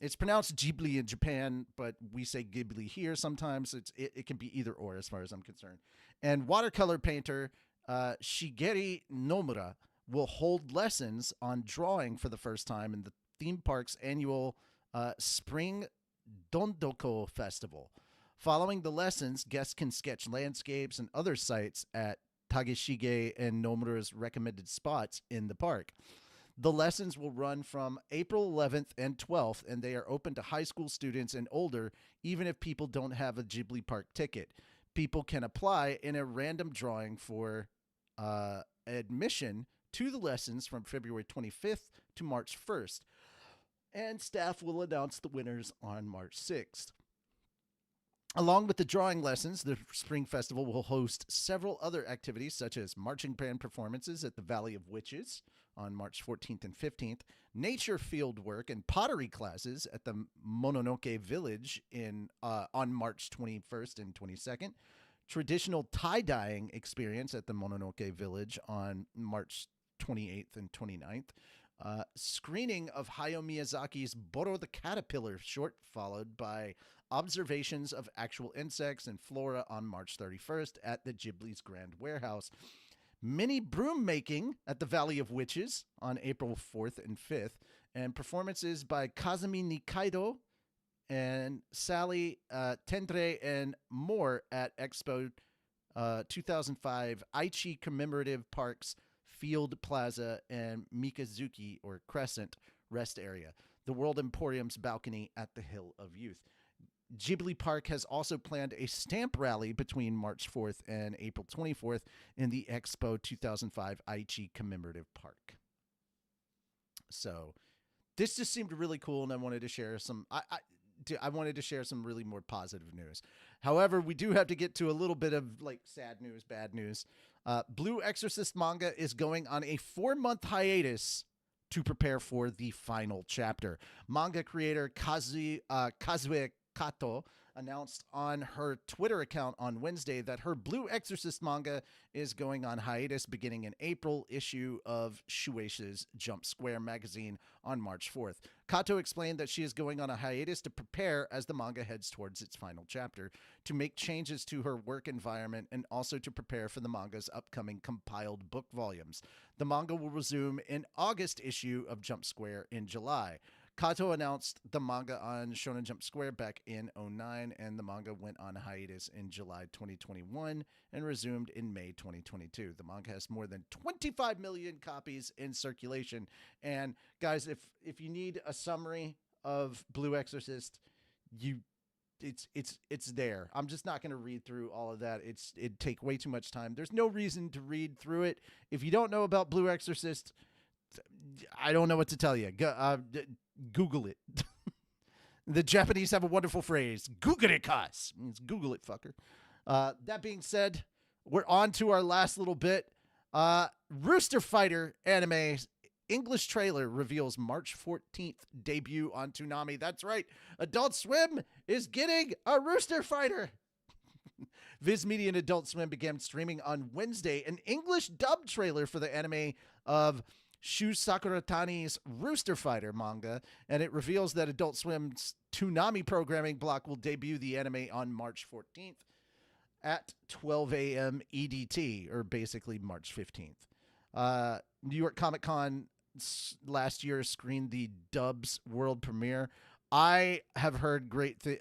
It's pronounced Ghibli in Japan, but we say Ghibli here sometimes. It can be either or as far as I'm concerned. And watercolor painter Shigeru Nomura will hold lessons on drawing for the first time in the theme park's annual Spring Dondoko Festival. Following the lessons, guests can sketch landscapes and other sites at Takeshige and Nomura's recommended spots in the park. The lessons will run from April 11th and 12th, and they are open to high school students and older, even if people don't have a Ghibli Park ticket. People can apply in a random drawing for admission to the lessons from February 25th to March 1st, and staff will announce the winners on March 6th. Along with the drawing lessons, the Spring Festival will host several other activities, such as marching band performances at the Valley of Witches on March 14th and 15th, nature field work and pottery classes at the Mononoke Village on March 21st and 22nd, traditional tie-dyeing experience at the Mononoke Village on March 28th and 29th, screening of Hayao Miyazaki's Boro the Caterpillar short, followed by observations of actual insects and flora on March 31st at the Ghibli's Grand Warehouse. Mini broom making at the Valley of Witches on April 4th and 5th, and performances by Kazumi Nikaido and Sally Tendre and more at Expo 2005 Aichi Commemorative Parks Field Plaza and Mikazuki or Crescent Rest Area, the World Emporium's balcony at the Hill of Youth. Ghibli Park has also planned a stamp rally between March 4th and April 24th in the Expo 2005 Aichi Commemorative Park. So this just seemed really cool, and I wanted to share some I wanted to share some really more positive news. However, we do have to get to a little bit of like sad news, bad news. Blue Exorcist manga is going on a 4-month hiatus to prepare for the final chapter. Manga creator Kazue Kato announced on her Twitter account on Wednesday that her Blue Exorcist manga is going on hiatus beginning an April issue of Shueisha's Jump Square magazine on March 4th. Kato explained that she is going on a hiatus to prepare as the manga heads towards its final chapter, to make changes to her work environment, and also to prepare for the manga's upcoming compiled book volumes. The manga will resume in August issue of Jump Square in July. Kato announced the manga on Shonen Jump Square back in 2009, and the manga went on hiatus in July 2021 and resumed in May 2022. The manga has more than 25 million copies in circulation. And guys, if you need a summary of Blue Exorcist, it's there. I'm just not going to read through all of that. It'd take way too much time. There's no reason to read through it. If you don't know about Blue Exorcist, I don't know what to tell you. Google it. The Japanese have a wonderful phrase. Google it, cuz. Means Google it, fucker. That being said, we're on to our last little bit. Rooster Fighter anime English trailer reveals March 14th debut on Toonami. That's right. Adult Swim is getting a Rooster Fighter. Viz Media and Adult Swim began streaming on Wednesday an English dub trailer for the anime of Shu Sakuratani's Rooster Fighter manga, and it reveals that Adult Swim's Toonami programming block will debut the anime on March 14th at 12 a.m. EDT, or basically March 15th. New York Comic Con last year screened the dub's world premiere. I have heard great things.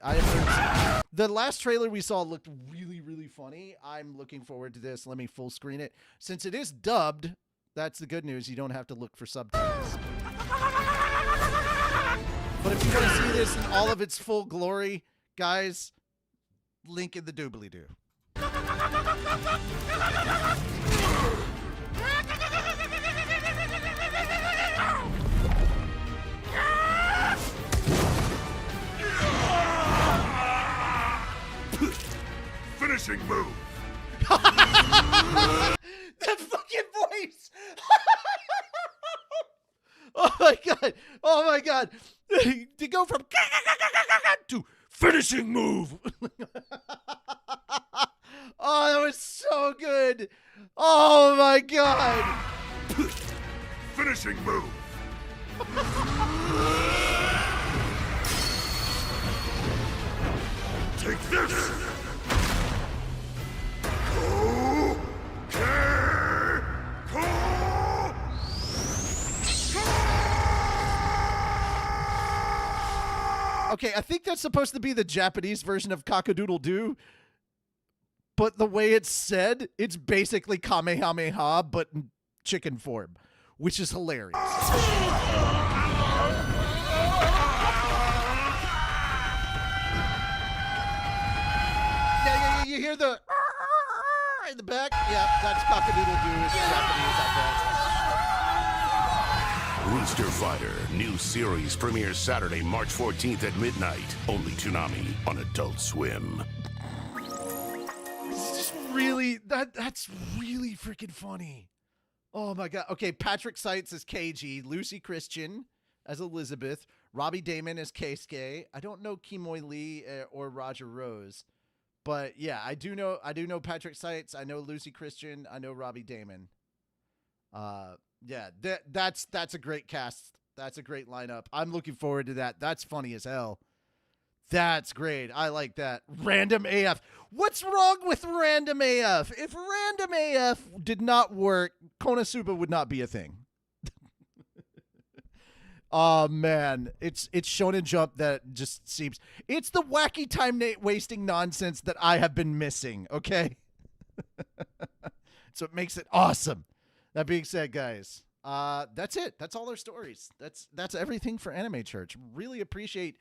The last trailer we saw looked really, really funny. I'm looking forward to this. Let me full screen it. Since it is dubbed, that's the good news. You don't have to look for subtitles. But if you want to see this in all of its full glory, guys, link in the doobly-doo. Finishing move. That fucking voice. Oh my god. Oh my god. To go from to finishing move. Oh, that was so good. Oh my god. Finishing move. Take this. Okay, I think that's supposed to be the Japanese version of cock-a-doodle-doo, but the way it's said, it's basically Kamehameha, but in chicken form, which is hilarious. Yeah, you hear the in the back? Yeah, that's cock-a-doodle-doo. It's Japanese, I bet. Rooster Fighter, new series premieres Saturday, March 14th at midnight. Only Toonami on Adult Swim. It's just really, that's really freaking funny. Oh my god. Okay, Patrick Seitz as KG, Lucy Christian as Elizabeth, Robbie Damon as Keisuke. I don't know Kimoy Lee or Roger Rose, but yeah, I do know Patrick Seitz. I know Lucy Christian. I know Robbie Damon. Yeah, that's a great cast. That's a great lineup. I'm looking forward to that. That's funny as hell. That's great. I like that. Random AF. What's wrong with Random AF? If Random AF did not work, Konosuba would not be a thing. Oh man, it's Shonen Jump that just seems, it's the wacky time wasting nonsense that I have been missing, okay? So it makes it awesome. That being said, guys, that's it. That's all our stories. That's everything for Anime Church. Really appreciate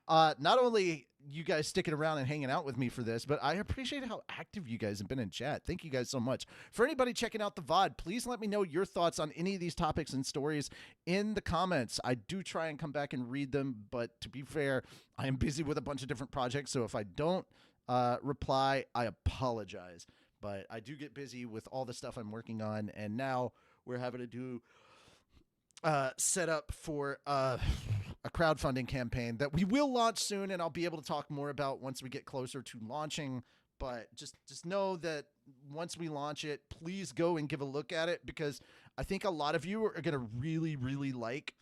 not only you guys sticking around and hanging out with me for this, but I appreciate how active you guys have been in chat. Thank you guys so much. For anybody checking out the VOD, please let me know your thoughts on any of these topics and stories in the comments. I do try and come back and read them, but to be fair, I am busy with a bunch of different projects, so if I don't reply, I apologize. But I do get busy with all the stuff I'm working on, and now we're having to do set up for a crowdfunding campaign that we will launch soon, and I'll be able to talk more about once we get closer to launching. But just know that once we launch it, please go and give a look at it, because I think a lot of you are going to really, really like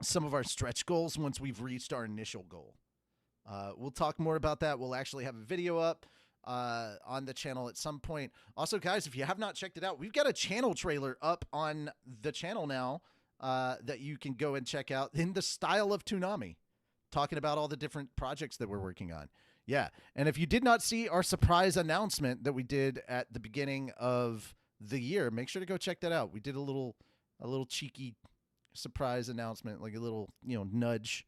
some of our stretch goals once we've reached our initial goal. We'll talk more about that. We'll actually have a video up on the channel at some point. Also, guys, if you have not checked it out, we've got a channel trailer up on the channel now that you can go and check out in the style of Toonami, talking about all the different projects that we're working on. Yeah, and if you did not see our surprise announcement that we did at the beginning of the year, make sure to go check that out. We did a little cheeky surprise announcement, like a little, nudge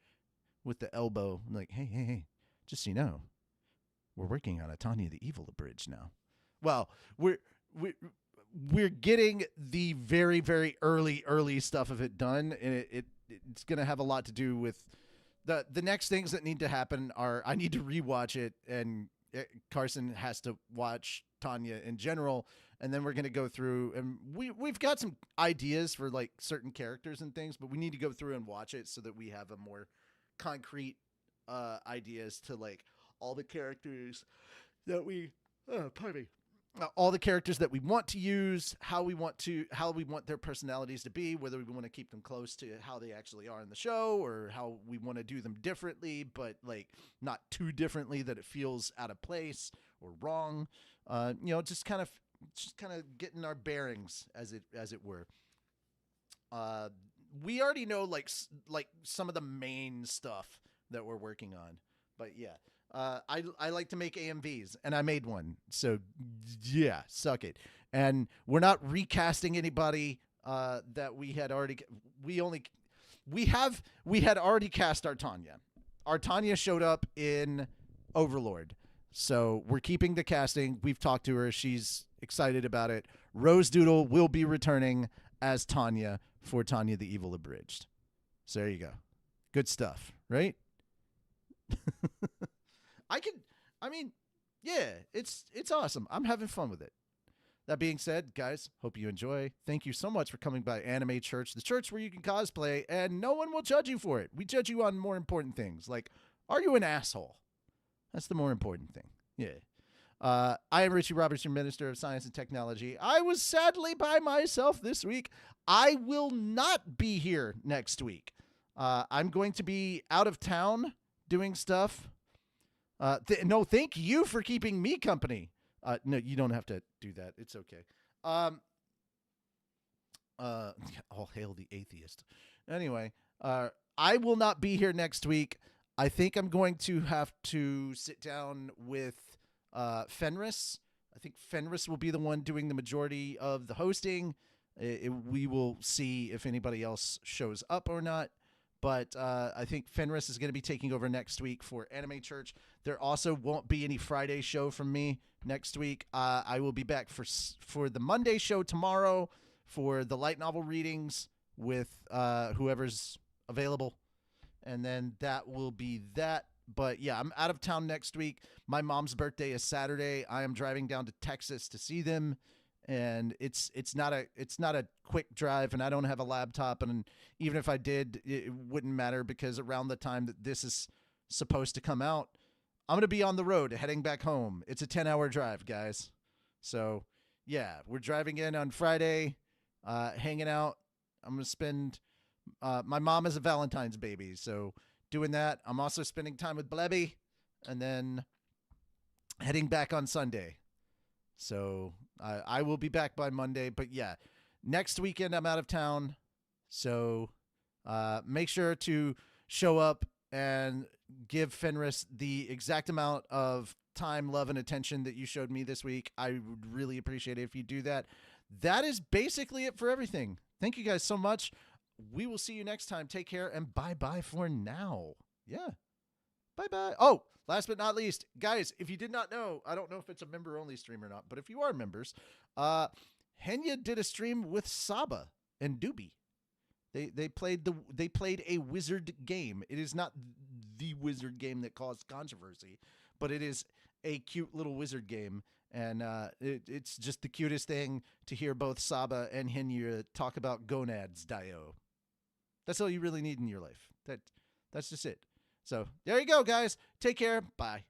with the elbow, like, hey, just so you know, we're working on a Tanya the Evil Abridged now. Well, we're getting the very, very early stuff of it done, and it's going to have a lot to do with the next things that need to happen are I need to rewatch it, and Carson has to watch Tanya in general, and then we're going to go through, and we've got some ideas for like certain characters and things, but we need to go through and watch it so that we have a more concrete ideas to like all the characters that we all the characters that we want to use, how we want their personalities to be, whether we want to keep them close to how they actually are in the show or how we want to do them differently, but like not too differently that it feels out of place or wrong. Just kind of getting our bearings as it were. We already know like some of the main stuff that we're working on, but yeah. I like to make AMVs, and I made one. So yeah, suck it. And we're not recasting anybody that we had already. We had already cast our Tanya. Our Tanya showed up in Overlord, so we're keeping the casting. We've talked to her; she's excited about it. Rose Doodle will be returning as Tanya for Tanya the Evil Abridged. So there you go. Good stuff, right? It's awesome. I'm having fun with it. That being said, guys, hope you enjoy. Thank you so much for coming by Anime Church, the church where you can cosplay, and no one will judge you for it. We judge you on more important things, like, are you an asshole? That's the more important thing. Yeah. I am Richie Roberts, your Minister of Science and Technology. I was sadly by myself this week. I will not be here next week. I'm going to be out of town doing stuff. No, thank you for keeping me company. No, you don't have to do that. It's okay. All hail the atheist. Anyway, I will not be here next week. I think I'm going to have to sit down with Fenris. I think Fenris will be the one doing the majority of the hosting. We will see if anybody else shows up or not. But I think Fenris is going to be taking over next week for Anime Church. There also won't be any Friday show from me next week. I will be back for the Monday show tomorrow for the light novel readings with whoever's available. And then that will be that. But yeah, I'm out of town next week. My mom's birthday is Saturday. I am driving down to Texas to see them. And it's not a quick drive, and I don't have a laptop, and even if I did, it wouldn't matter because around the time that this is supposed to come out, I'm going to be on the road heading back home. It's a 10-hour drive, guys. So, yeah, we're driving in on Friday, hanging out. I'm going to spend my mom is a Valentine's baby, so doing that. I'm also spending time with Blebby, and then heading back on Sunday. So I will be back by Monday. But yeah, next weekend I'm out of town. So make sure to show up and give Fenris the exact amount of time, love, and attention that you showed me this week. I would really appreciate it if you do that. That is basically it for everything. Thank you guys so much. We will see you next time. Take care and bye-bye for now. Yeah. Bye-bye. Oh, last but not least, guys, if you did not know, I don't know if it's a member-only stream or not, but if you are members, Henya did a stream with Saba and Doobie. They played a wizard game. It is not the wizard game that caused controversy, but it is a cute little wizard game, and it's just the cutest thing to hear both Saba and Henya talk about gonads, Dio. That's all you really need in your life. That's just it. So there you go, guys. Take care. Bye.